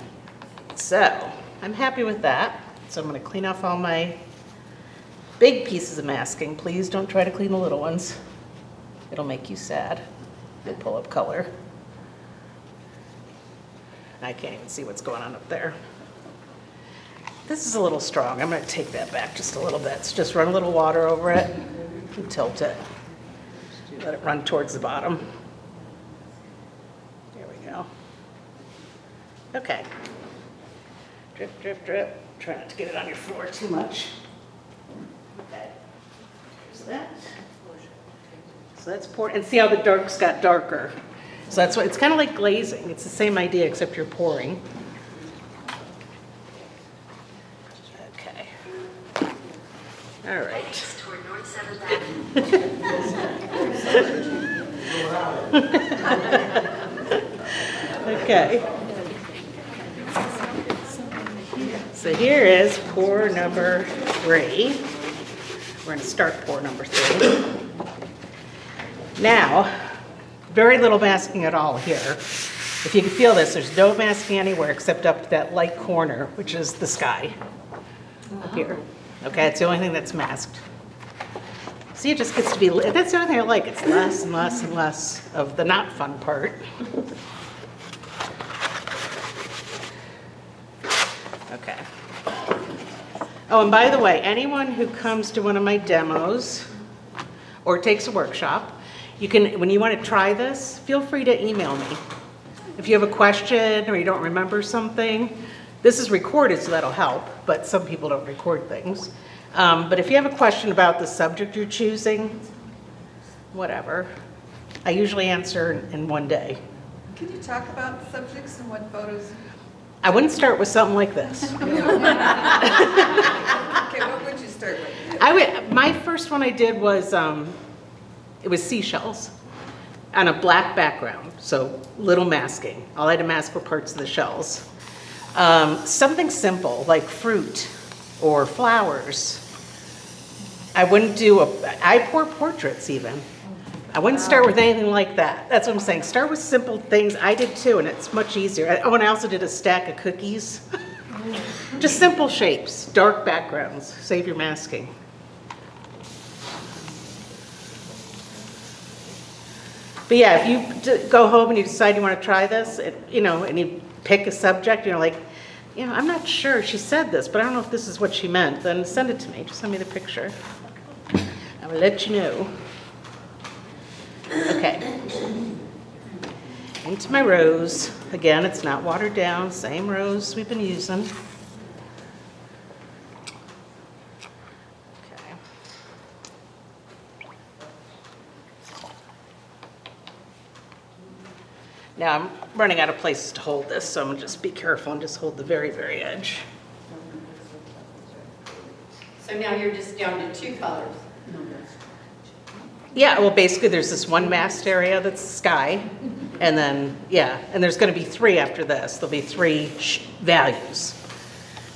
S2: So, I'm happy with that. So I'm gonna clean off all my big pieces of masking. Please don't try to clean the little ones. It'll make you sad. They pull up color. I can't even see what's going on up there. This is a little strong. I'm gonna take that back just a little bit. So just run a little water over it and tilt it. Let it run towards the bottom. There we go. Okay. Drip, drip, drip. Try not to get it on your floor too much. Okay. There's that. So that's poured, and see how the darks got darker. So that's what, it's kind of like glazing. It's the same idea except you're pouring. Okay. All right. Okay. So here is pour number 3. We're going to start pour number 3. Now, very little masking at all here. If you can feel this, there's no masking anywhere except up to that light corner, which is the sky up here. Okay, it's the only thing that's masked. See, it just gets to be, that's the only thing I like. It's less and less and less of the not fun part. Okay. Oh, and by the way, anyone who comes to one of my demos or takes a workshop, you can, when you want to try this, feel free to email me. If you have a question or you don't remember something, this is recorded, so that'll help, but some people don't record things. But if you have a question about the subject you're choosing, whatever, I usually answer in one day.
S12: Can you talk about subjects and what photos?
S2: I wouldn't start with something like this.
S12: Okay, what would you start with?
S2: My first one I did was, it was seashells on a black background, so little masking. All I had to mask were parts of the shells. Something simple like fruit or flowers. I wouldn't do I pour portraits even. I wouldn't start with anything like that. That's what I'm saying. Start with simple things. I did too, and it's much easier. Oh, and I also did a stack of cookies. Just simple shapes, dark backgrounds. Save your masking. But yeah, if you go home and you decide you want to try this, and you pick a subject, like, I'm not sure she said this, but I don't know if this is what she meant, then send it to me. Just send me the picture. I will let you know. Okay. Into my rose. Again, it's not watered down, same rose we've been using. Okay. Now I'm running out of places to hold this, so I'm gonna just be careful and just hold the very, very edge.
S5: So now you're just down to 2 colors.
S2: Yeah, well, basically, there's this one masked area that's sky, and then, yeah, and there's gonna be 3 after this. There'll be 3 values.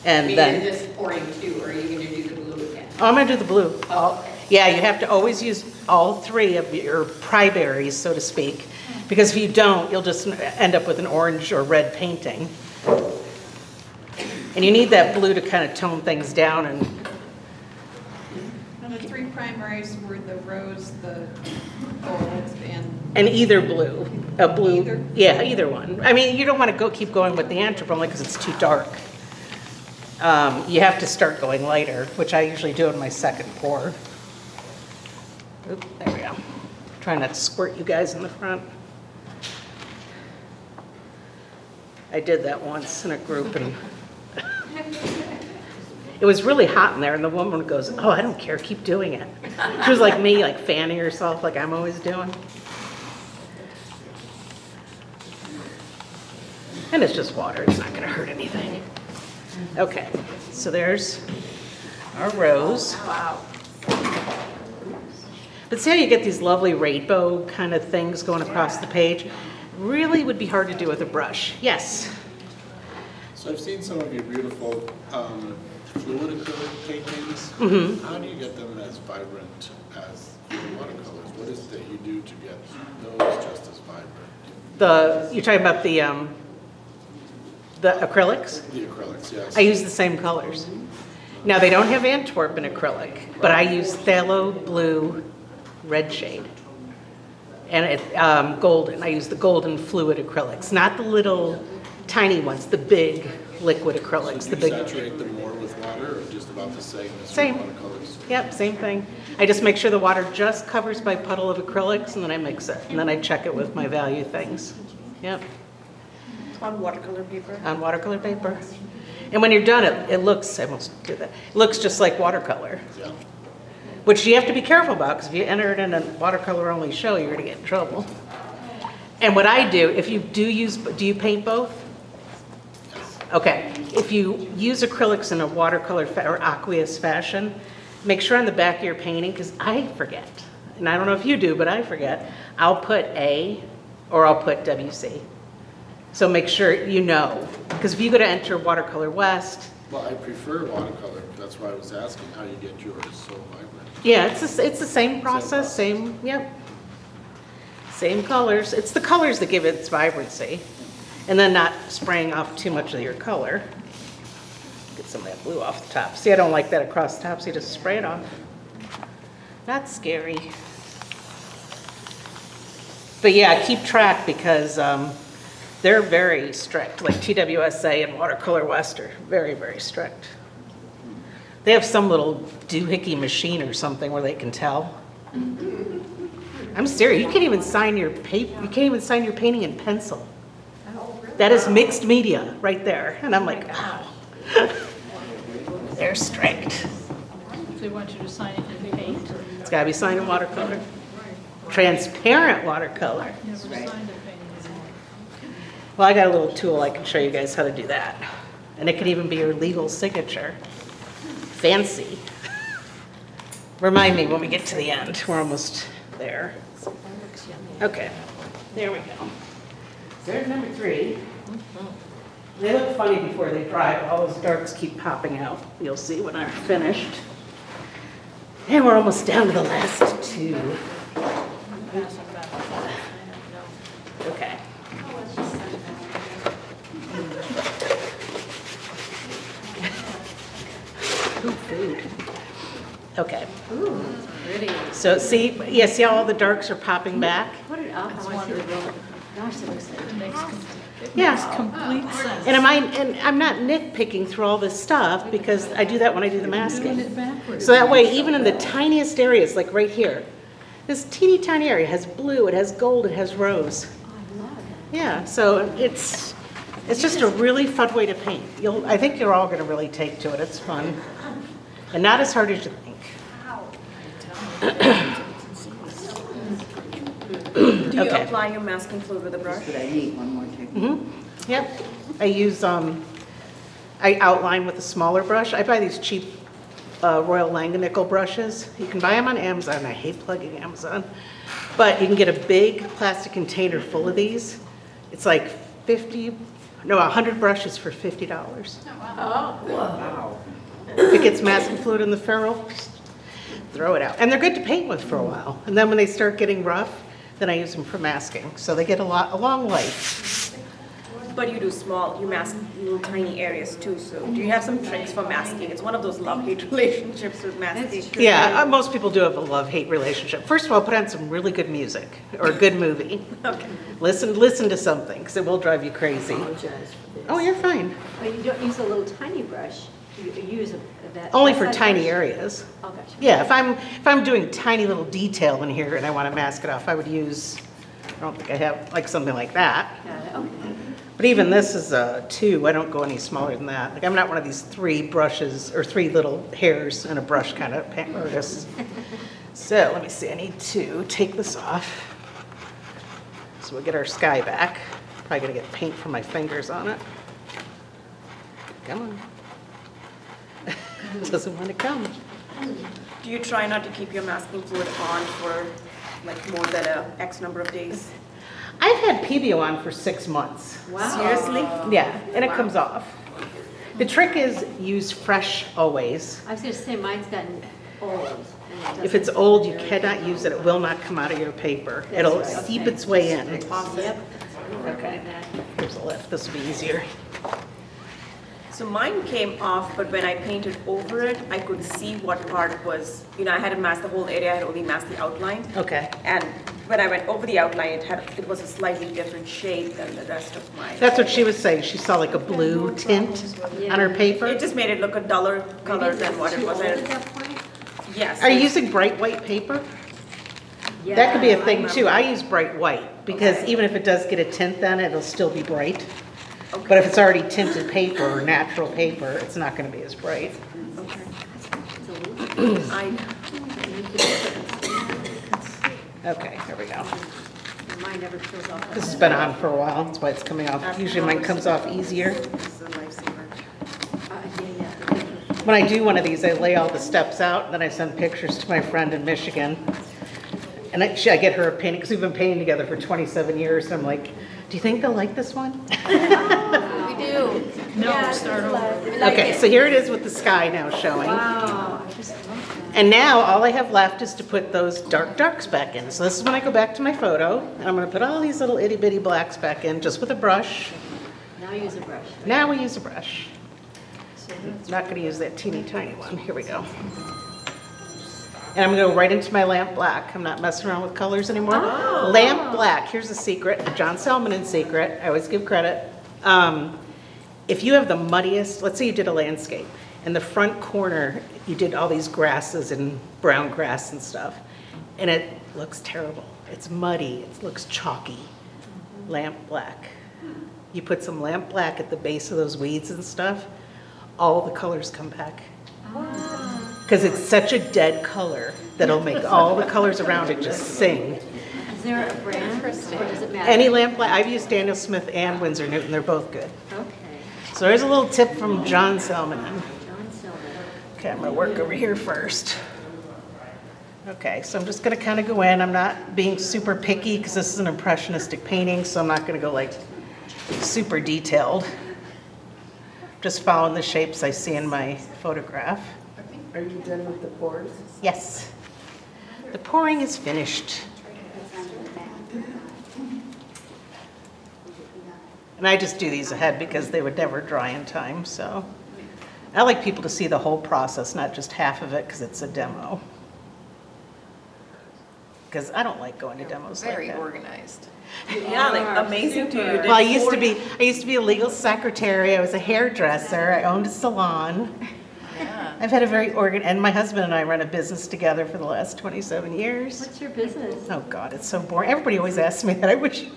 S5: I
S2: And
S5: mean,
S2: then,
S5: you're just pouring 2, or are you gonna do the blue again?
S2: oh, I'm gonna do the blue.
S5: Oh, okay.
S2: Yeah, you have to always use all 3 of your primaries, so to speak, because if you don't, you'll just end up with an orange or red painting. And you need that blue to kind of tone things down and,
S12: And the 3 primaries were the rose, the gold, and
S2: and either blue, a blue.
S12: Either?
S2: Yeah, either one. I mean, you don't want to keep going with the anthrop only because it's too dark. You have to start going lighter, which I usually do in my second pour. Oop, there we go. Try not to squirt you guys in the front. I did that once in a group and it was really hot in there and the woman goes, "Oh, I don't care, keep doing it." She was like me, like fanning herself like I'm always doing. And it's just water, it's not gonna hurt anything. Okay, so there's our rose.
S3: Wow.
S2: But see how you get these lovely rainbow kind of things going across the page? Really would be hard to do with a brush. Yes?
S11: So I've seen some of your beautiful fluid acrylic paintings.
S2: Mm-hmm.
S11: How do you get them as vibrant as your watercolors? What is it that you do to get those just as vibrant?
S2: You're talking about the acrylics?
S11: The acrylics, yes.
S2: I use the same colors. Now, they don't have Antwerpen acrylic, but I use phthalo blue red shade. And golden. I use the golden fluid acrylics, not the little tiny ones, the big liquid acrylics.
S11: So
S2: the
S11: do you
S2: big.
S11: saturate them more with water or just about the same as
S2: Same.
S11: your watercolors?
S2: Yep, same thing. I just make sure the water just covers my puddle of acrylics and then I mix it. And then I check it with my value things. Yep,
S3: On watercolor paper?
S2: on watercolor paper. And when you're done, it looks, I almost did that, it looks just like watercolor,
S11: Yeah.
S2: which you have to be careful about because if you enter it in a watercolor only show, you're gonna get in trouble. And what I do, if you do you paint both? Okay, if you use acrylics in a watercolor or aqueous fashion, make sure on the back of your painting, because I forget, and I don't know if you do, but I forget, I'll put A or I'll put WC. So make sure you know, because if you go to enter Watercolor West,
S11: Well, I prefer watercolor. That's why I was asking how you get yours so vibrant.
S2: yeah, it's the same process, yep. Same colors. It's the colors that give it its vibrancy. And then not spraying off too much of your color. Get some of that blue off the top. See, I don't like that across the top, so you just spray it off. Not scary. But yeah, keep track because they're very strict, like TWSA and Watercolor West are very, very strict. They have some little doohickey machine or something where they can tell. I'm serious, you can't even sign your painting in pencil. That is mixed media right there. And I'm like, wow. They're strict.
S6: So they want you to sign it in paint.
S2: It's gotta be signed in watercolor. Transparent watercolor.
S6: Never signed a painting.
S2: Well, I got a little tool I can show you guys how to do that. And it could even be your legal signature. Fancy. Remind me when we get to the end. We're almost there. Okay, there we go. There's number 3. They look funny before they dry, but all those darks keep popping out. You'll see when I'm finished. And we're almost down to the last 2. Okay. Ooh, food. Okay.
S4: Ooh, pretty.
S2: So see how all the darks are popping back?
S4: What an awful wonderful. Gosh, that looks like.
S6: It makes
S2: Yeah.
S6: complete sense.
S2: And I'm not nitpicking through all this stuff because I do that when I do the
S6: Doing
S2: masking.
S6: it backwards.
S2: So that way, even in the tiniest areas, like right here, this teeny tiny area has blue, it has gold, it has rose.
S4: Oh, I love it.
S2: Yeah, so it's just a really fun way to paint. I think you're all gonna really take to it, it's fun. And not as hard as you think.
S3: Do you
S2: Okay.
S3: apply your masking fluid with a brush?
S2: Yep, I use, I outline with a smaller brush. I buy these cheap Royal Langanickle brushes. You can buy them on Amazon. I hate plugging Amazon. But you can get a big plastic container full of these. It's like 100 brushes for $50.
S3: Wow.
S2: If it gets masking fluid in the ferrule, throw it out. And they're good to paint with for a while. And then when they start getting rough, then I use them for masking. So they get a long life.
S3: But you do you mask little tiny areas too, so do you have some tricks for masking? It's one of those love-hate relationships with masking.
S2: Yeah, most people do have a love-hate relationship. First of all, put on some really good music or a good movie.
S3: Okay.
S2: Listen to something, because it will drive you crazy. Oh, you're fine.
S4: But you don't use a little tiny brush, you use that.
S2: Only for
S4: that
S2: tiny
S4: brush?
S2: areas.
S4: Oh, gotcha.
S2: Yeah, if I'm doing tiny little detail in here and I want to mask it off, I would use, I don't think I have, like something like that.
S4: Got it, okay.
S2: But even this is a 2, I don't go any smaller than that. Like I'm not one of these 3 brushes or 3 little hairs in a brush kind of artist. So let me see, I need to take this off. So we'll get our sky back. Probably gonna get paint from my fingers on it. Come on. Doesn't want to come.
S3: Do you try not to keep your masking fluid on for like more than a X number of days?
S2: I've had PBO on for 6 months.
S4: Wow.
S3: Seriously?
S2: Yeah, and it comes off. The trick is use fresh always.
S4: I was gonna say mine's gotten old. and it
S2: If it's
S4: doesn't-
S2: old, you cannot use it. It will not come out of your paper. It'll seep its way in.
S4: Yep.
S2: Okay. Here's a lift. This will be easier.
S3: So mine came off, but when I painted over it, I could see what part was, I hadn't masked the whole area, I had only masked the outline.
S2: Okay.
S3: And when I went over the outline, it was a slightly different shade than the rest of mine.
S2: That's what she was saying. She saw like a blue tint on her paper.
S3: It just made it look a duller color
S4: Maybe
S3: than what it
S4: too
S3: was.
S4: old at that point?
S3: Yes.
S2: Are you using bright white paper? That could be a thing too. I use bright white because even if it does get a tint then, it'll still be bright. But if it's already tinted paper or natural paper, it's not going to be as bright. Okay, here we go.
S4: Mine never shows off.
S2: This has been on for a while, that's why it's coming off. Usually mine comes off easier. When I do one of these, I lay all the steps out, and then I send pictures to my friend in Michigan. And I get her opinion, because we've been painting together for 27 years, and I'm like, do you think they'll like this one?
S8: We do.
S6: No, start over.
S2: Okay, so here it is with the sky now showing.
S4: Wow, I just love that.
S2: And now all I have left is to put those darks back in. So this is when I go back to my photo, and I'm gonna put all these little itty bitty blacks back in, just with a brush.
S4: Now use a brush.
S2: Now we use a brush. Not gonna use that teeny tiny one. Here we go. And I'm gonna go right into my lamp black. I'm not messing around with colors anymore. Lamp black, here's a secret, a John Selmanen secret. I always give credit. If you have the muddiest, let's say you did a landscape, in the front corner, you did all these grasses and brown grass and stuff, and it looks terrible. It's muddy, it looks chalky. Lamp black. You put some lamp black at the base of those weeds and stuff, all the colors come back. Because it's such a dead color that'll make all the colors around it just sing.
S4: Is there a brand, or does it matter?
S2: Any lamp black, I've used Daniel Smith and Winsor Newton, they're both good.
S4: Okay,
S2: So there's a little tip from John Selmanen.
S4: John Silver.
S2: Okay, I'm gonna work over here first. Okay, so I'm just gonna kind of go in. I'm not being super picky because this is an impressionistic painting, so I'm not gonna go like super detailed. Just following the shapes I see in my photograph.
S9: Are you done with the pours?
S2: Yes. The pouring is finished. And I just do these ahead because they would never dry in time, so. I like people to see the whole process, not just half of it because it's a demo. Because I don't like going to demos like
S12: Very
S2: that.
S12: organized.
S3: Yeah, like amazing too. You did
S2: Well, I used
S3: 40
S2: to be a legal secretary. I was a hairdresser. I owned a salon.
S12: Yeah.
S2: I've had a very and my husband and I run a business together for the last 27 years.
S4: What's your business?
S2: Oh God, it's so boring. Everybody always asks me that. I wish.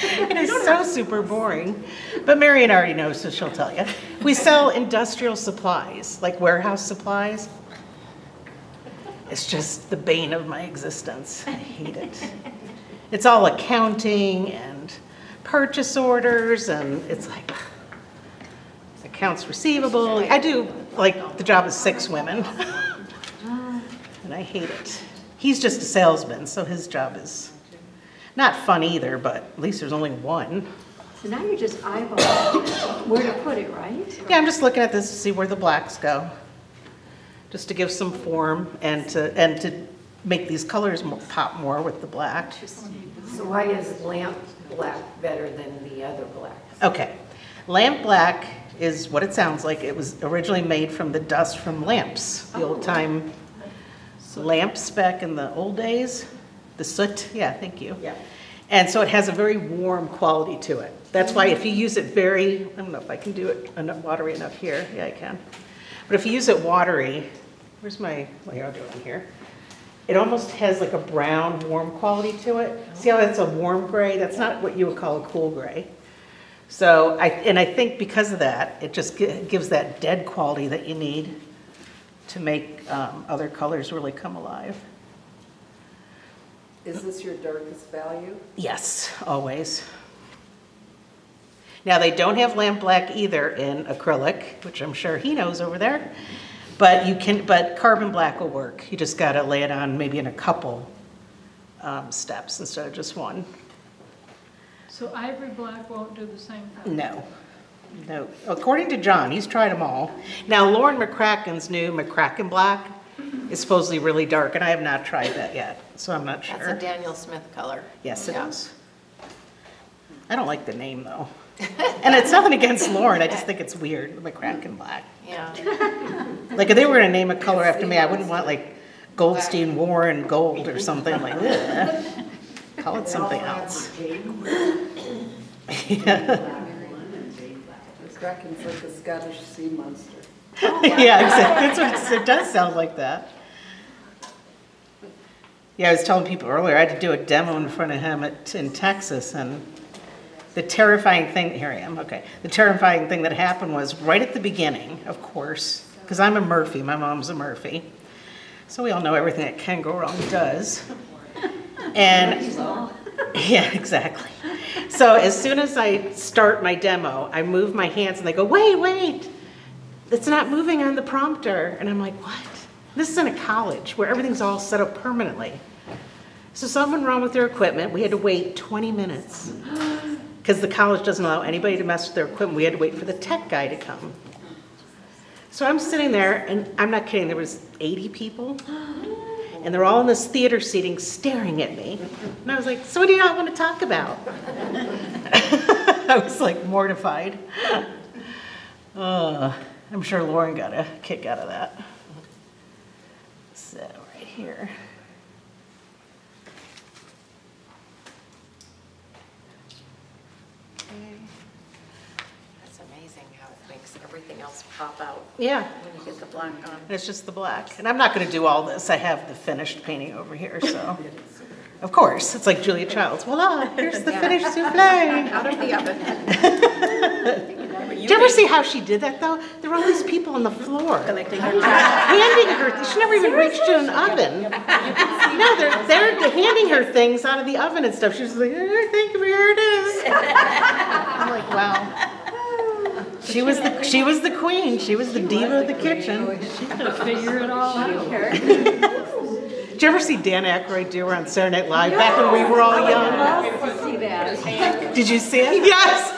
S2: It is so super boring. But Marion already knows, so she'll tell you. We sell industrial supplies, like warehouse supplies. It's just the bane of my existence. I hate it. It's all accounting and purchase orders, and it's like accounts receivable. I do like the job of 6 women. And I hate it. He's just a salesman, so his job is not fun either, but at least there's only one.
S4: So now you're just eyeballing where to put it, right?
S2: Yeah, I'm just looking at this to see where the blacks go. Just to give some form and to make these colors pop more with the black.
S9: So why is lamp black better than the other blacks?
S2: Okay, lamp black is what it sounds like. It was originally made from the dust from lamps, the old time lamps back in the old days. The soot, yeah, thank you.
S9: Yeah.
S2: And so it has a very warm quality to it. That's why if you use it very, I don't know if I can do it watery enough here. Yeah, I can. But if you use it watery, where's my, well, here, I'll do it in here. It almost has like a brown, warm quality to it. See how that's a warm gray? That's not what you would call a cool gray. So, I think because of that, it just gives that dead quality that you need to make other colors really come alive.
S9: Is this your darkest value?
S2: Yes, always. Now, they don't have lamp black either in acrylic, which I'm sure he knows over there, but carbon black will work. You just gotta lay it on maybe in a couple steps instead of just one.
S6: So ivory black won't do the same thing?
S2: No. According to John, he's tried them all. Now, Lauren McCracken's new McCracken black is supposedly really dark, and I have not tried that yet, so I'm not sure.
S8: That's a Daniel Smith color.
S2: Yes, it is. I don't like the name, though. And it's nothing against Lauren, I just think it's weird, the McCracken black.
S8: Yeah.
S2: Like, if they were gonna name a color after me, I wouldn't want like Goldstein-Warren gold or something like that. Call it something else. Yeah.
S9: Kraken's like a Scottish sea monster.
S2: Yeah, exactly. That's what it does sound like that. Yeah, I was telling people earlier, I had to do a demo in front of him in Texas, and the terrifying thing, here I am, okay. The terrifying thing that happened was right at the beginning, of course, because I'm a Murphy, my mom's a Murphy. So we all know everything that can go wrong does. And, yeah, exactly. So as soon as I start my demo, I move my hands and they go, wait, it's not moving on the prompter. And I'm like, what? This is in a college where everything's all set up permanently. So something wrong with their equipment. We had to wait 20 minutes because the college doesn't allow anybody to mess with their equipment. We had to wait for the tech guy to come. So I'm sitting there, and I'm not kidding, there was 80 people, and they're all in this theater seating staring at me. And I was like, so what do you all want to talk about? I was like mortified. I'm sure Lauren got a kick out of that. So right here.
S8: That's amazing how it makes everything else pop out
S2: Yeah,
S8: when you get the black on.
S2: and it's just the black. And I'm not going to do all this. I have the finished painting over here, so. Of course, it's like Julia Childs. Voila, here's the finished souffle.
S8: Out of the oven.
S2: Did you ever see how she did that, though? There were all these people on the floor.
S8: Collecting her
S2: Handing her, she never even reached in an oven. No, they're handing her things out of the oven and stuff. She was like, thank you, here it is. I'm like, wow. She was the queen. She was the diva of the kitchen.
S6: She could figure it all out.
S2: Did you ever see Dan Aykroyd do her on Saturday Night Live back when we were all young?
S4: Love to see that.
S2: Did you see it? Yes.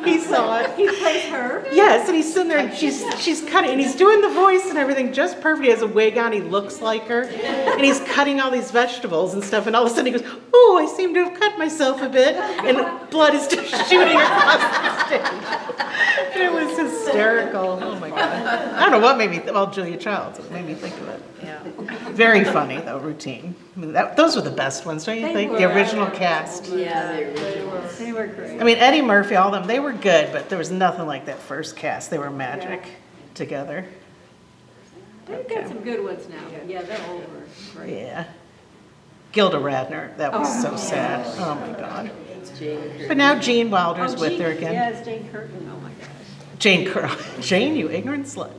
S2: He saw it.
S4: He plays her?
S2: Yes, and he's sitting there and she's cutting, and he's doing the voice and everything just perfect. He has a wig on, he looks like her, and he's cutting all these vegetables and stuff, and all of a sudden he goes, oh, I seem to have cut myself a bit, and blood is just shooting across the stage. It was hysterical. Oh my God. I don't know what made me, well, Julia Childs, it made me think of it.
S8: Yeah.
S2: Very funny, though, routine. I mean, those were the best ones, don't you
S4: They
S2: think?
S4: were.
S2: The original cast.
S4: Yeah, they were great.
S2: I mean, Eddie Murphy, all of them, they were good, but there was nothing like that first cast. They were magic together.
S4: They've got some good ones now, but yeah, they're over. Great.
S2: Yeah. Gilda Radner, that was so sad. Oh my God. But now Gene Wilder's with her again.
S4: Yes, Jane Curtin, oh my gosh.
S2: Jane Curtin. Jane, you ignorant slut.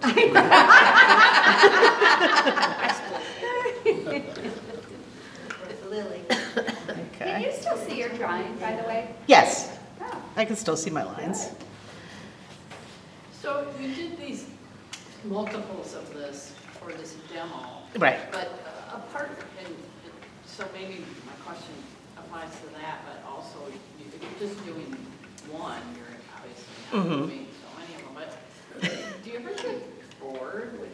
S10: Lily.
S7: Can you
S2: Okay.
S7: still see your drawing, by the way?
S2: Yes,
S7: Oh.
S2: I can still see my lines.
S1: So you did these multiples of this for this demo.
S2: Right.
S1: But apart, so maybe my question applies to that, but also if you're just doing one, you're obviously not doing so many of them. But do you ever get bored with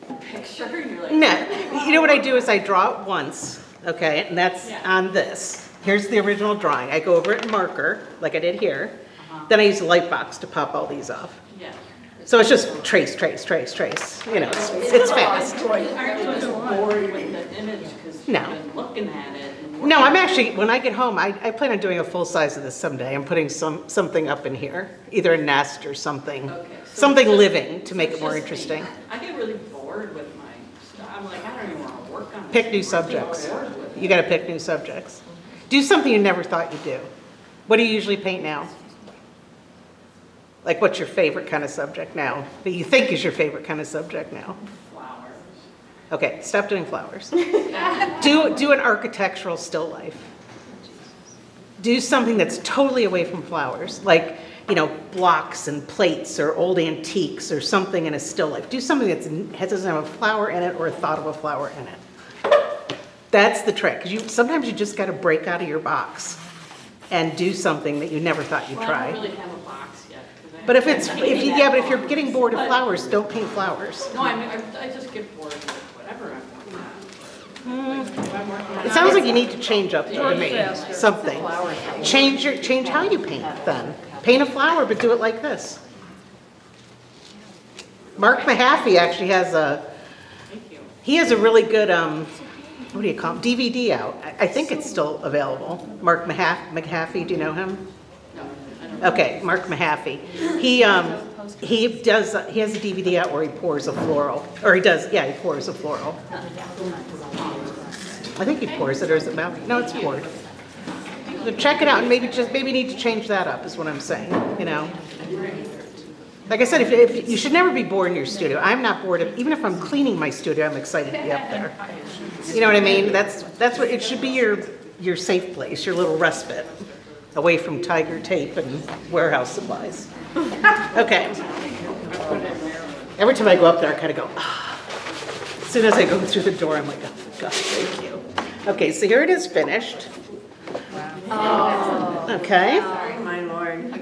S1: your picture? And you're like,
S2: No, you know what I do is I draw it once, okay, and that's
S1: Yeah.
S2: on this. Here's the original drawing. I go over it in marker, like I did here. Then I use a light box to pop all these off.
S1: yeah.
S2: So it's just trace, trace, trace, trace. You know, it's fast.
S1: Aren't you just bored with the image because
S2: No.
S1: you've been looking at it? And
S2: No, I'm actually, when I get home, I plan on doing a full size of this someday. I'm putting something up in here, either a nest or something,
S1: Okay, so
S2: something
S1: it's just-
S2: living to make
S1: so
S2: it more
S1: it's just me.
S2: interesting.
S1: I get really bored with my stuff. I'm like, I don't even want to work on it.
S2: Pick new
S1: I'm
S2: subjects.
S1: bored with it.
S2: You gotta pick new subjects. Do something you never thought you'd do. What do you usually paint now? Like, what's your favorite kind of subject now? That you think is your favorite kind of subject now?
S1: Flowers.
S2: Okay, stop doing flowers. Do an architectural still life. Do something that's totally away from flowers, like, you know, blocks and plates or old antiques or something in a still life. Do something that doesn't have a flower in it or a thought of a flower in it. That's the trick. 'Cause sometimes you just got to break out of your box and do something that you never thought you'd
S1: Well, I
S2: try.
S1: don't really have a box yet. 'Cause I
S2: But if
S1: haven't painted that
S2: yeah, but if you're
S1: long.
S2: getting bored of
S1: But-
S2: flowers, don't paint flowers.
S1: No, I mean, I just get bored with whatever I'm working on. Like, if I'm working on
S2: It sounds like you need to change up to me,
S6: Faster.
S2: something. Change how you paint then. Paint a flower, but do it like this. Mark Mahaffey actually has
S1: Thank you.
S2: he has a really good, what do you call it, DVD out. I think it's still available. Mark Mahaffey, do you know him?
S1: No, I don't.
S2: Okay, Mark Mahaffey. He has a DVD out where he pours a floral, or he pours a floral. I think he pours it, or is it mouth? No, it's poured. So check it out, and maybe need to change that up, is what I'm saying, you know? Like I said, if you should never be bored in your studio. I'm not bored, even if I'm cleaning my studio, I'm excited to be up there. You know what I mean? That's what, it should be your safe place, your little respite, away from tiger tape and warehouse supplies. Okay. Every time I go up there, I kind of go, ah. As soon as I go through the door, I'm like, oh, God, thank you. Okay, so here it is finished. Okay.
S3: My lord.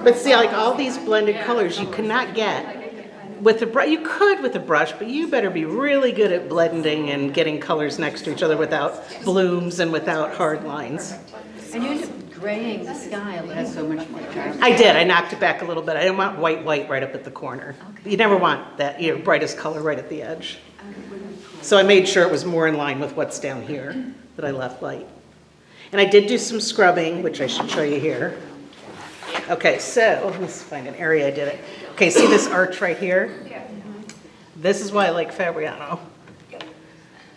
S2: But see, like all these blended colors, you cannot get with a brush. You could with a brush, but you better be really good at blending and getting colors next to each other without blooms and without hard lines.
S4: And you ended up graying the sky, it has so much more charm.
S2: I did. I knocked it back a little bit. I didn't want white right up at the corner. You never want that, brightest color right at the edge. So I made sure it was more in line with what's down here, that I left light. And I did do some scrubbing, which I should show you here. Okay, so let me find an area I did it. Okay, see this arch right here? This is why I like Fabriano.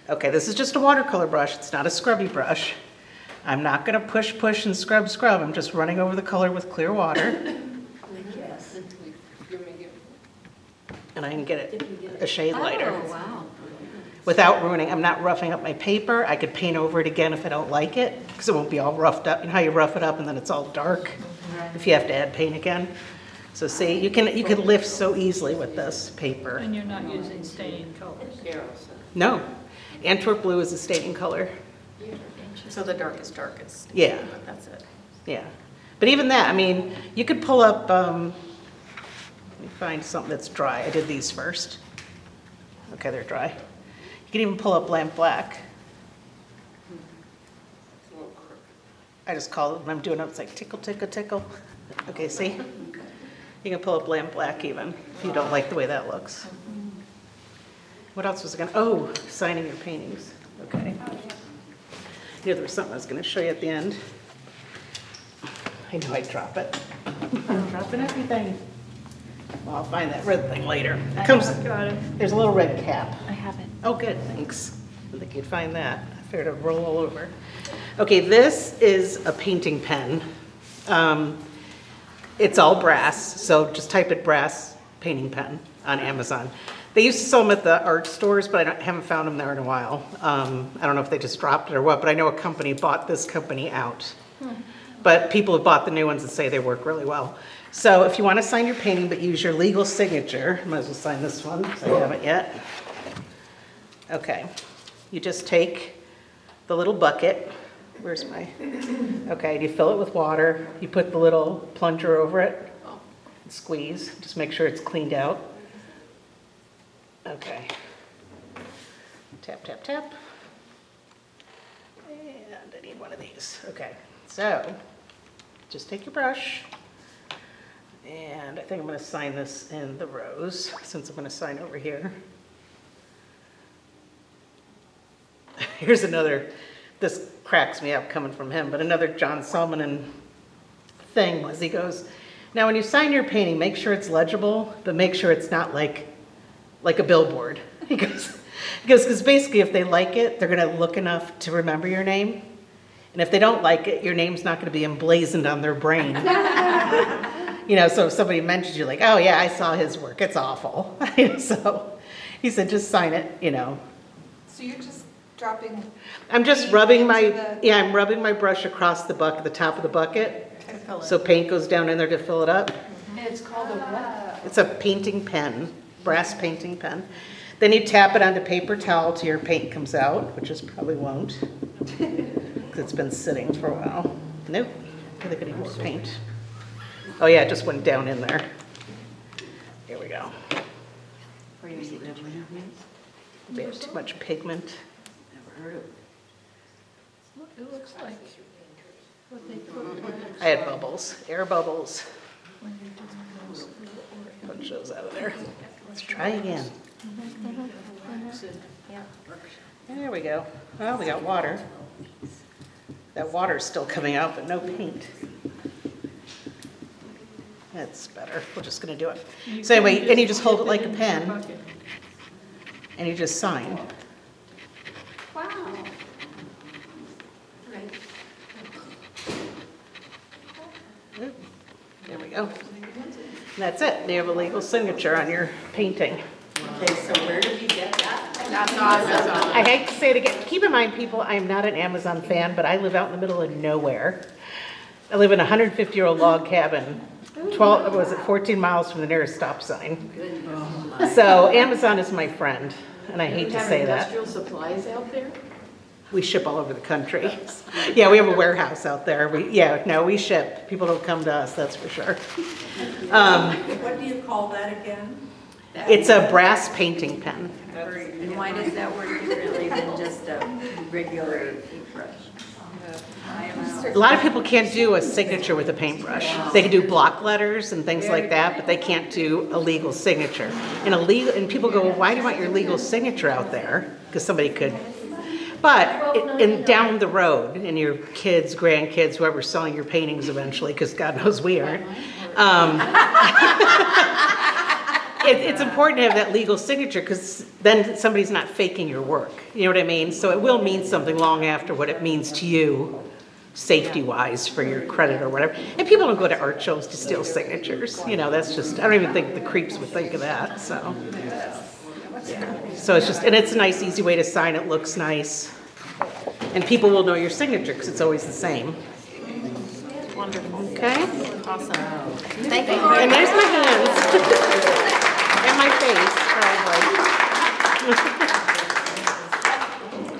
S2: Okay, this is just a watercolor brush. It's not a scrubby brush. I'm not going to push, and scrub. I'm just running over the color with clear water. And I can get it a shade lighter.
S4: Oh, wow.
S2: Without ruining, I'm not roughing up my paper. I could paint over it again if I don't like it, because it won't be all roughed up. You know how you rough it up and then it's all dark if you have to add paint again? So see, you can lift so easily with this paper.
S6: And you're not using staining colors.
S2: No, Antwerp blue is a staining color.
S3: So the darkest.
S2: Yeah.
S3: But that's it.
S2: Yeah, but even that, I mean, you could pull up, let me find something that's dry. I did these first. Okay, they're dry. You can even pull up lamp black. I just call it, when I'm doing it, it's like tickle, tickle, tickle. Okay, see? You can pull up lamp black even, if you don't like the way that looks. What else was I gonna, signing your paintings. Okay. Here, there was something I was gonna show you at the end. I know I'd drop it. I'm dropping everything. Well, I'll find that red thing later. It comes,
S6: Got it.
S2: there's a little red cap.
S8: I have it.
S2: Oh, good, thanks. I didn't think you'd find that. I figured it'd roll all over. Okay, this is a painting pen. It's all brass, so just type it brass painting pen on Amazon. They used to sell them at the art stores, but I haven't found them there in a while. I don't know if they just dropped it or what, but I know a company bought this company out. But people have bought the new ones and say they work really well. So if you want to sign your painting but use your legal signature, might as well sign this one, 'cause I haven't yet. Okay, you just take the little bucket, where's my, okay, you fill it with water, you put the little plunger over it, and squeeze, just make sure it's cleaned out. Okay. Tap, tap, tap. And I need one of these. Okay, so just take your brush. And I think I'm going to sign this in the rose, since I'm going to sign over here. Here's another, this cracks me up coming from him, but another John Salmonen thing was he goes, now when you sign your painting, make sure it's legible, but make sure it's not like a billboard. He goes, because basically if they like it, they're going to look enough to remember your name. And if they don't like it, your name's not going to be emblazoned on their brain. You know, so if somebody mentions you, like, oh yeah, I saw his work, it's awful. So he said, just sign it, you know.
S12: So you're just dropping?
S2: I'm just rubbing
S12: into
S2: my,
S12: the-
S2: yeah, I'm rubbing my brush across the bucket, the top of the bucket. So paint goes down in there to fill it up.
S8: And it's called a what?
S2: It's a painting pen, brass painting pen. Then you tap it onto paper towel till your paint comes out, which is probably won't, because it's been sitting for a while. Nope, I think I need more paint. Oh yeah, it just went down in there. Here we go. We have too much pigment.
S1: Never heard of it.
S6: It looks like what they put
S2: I had bubbles, air bubbles.
S6: when you're doing those little
S2: Punch those out of there. Let's try again. There we go. Well, we got water. That water's still coming out, but no paint. That's better. We're just gonna do it. So anyway, and you just hold it like a pen, and you just sign.
S7: Wow.
S2: There we go. And that's it. You have a legal signature on your painting.
S1: Okay, so where did you get that?
S8: That's awesome.
S2: I hate to say it again. Keep in mind, people, I am not an Amazon fan, but I live out in the middle of nowhere. I live in a 150-year-old log cabin, 14 miles from the nearest stop sign. So Amazon is my friend, and I hate to say that.
S1: Industrial supplies out there?
S2: We ship all over the country. Yeah, we have a warehouse out there. We ship. People don't come to us, that's for sure.
S9: What do you call that again?
S2: It's a brass painting pen.
S4: And why does that work differently than just a regular paintbrush?
S2: A lot of people can't do a signature with a paintbrush. They can do block letters and things like that, but they can't do a legal signature. And people go, well, why do you want your legal signature out there? Because somebody could. But down the road, and your kids, grandkids, whoever's selling your paintings eventually, because God knows we aren't, it's important to have that legal signature, because then somebody's not faking your work. You know what I mean? So it will mean something long after what it means to you, safety-wise, for your credit or whatever. And people don't go to art shows to steal signatures. You know, that's just, I don't even think the creeps would think of that, so. So it's just, and it's a nice, easy way to sign. It looks nice. And people will know your signature, because it's always the same.
S8: Wonderful.
S2: Okay?
S8: Awesome. Thank you.
S2: And there's my hands. And my face, probably.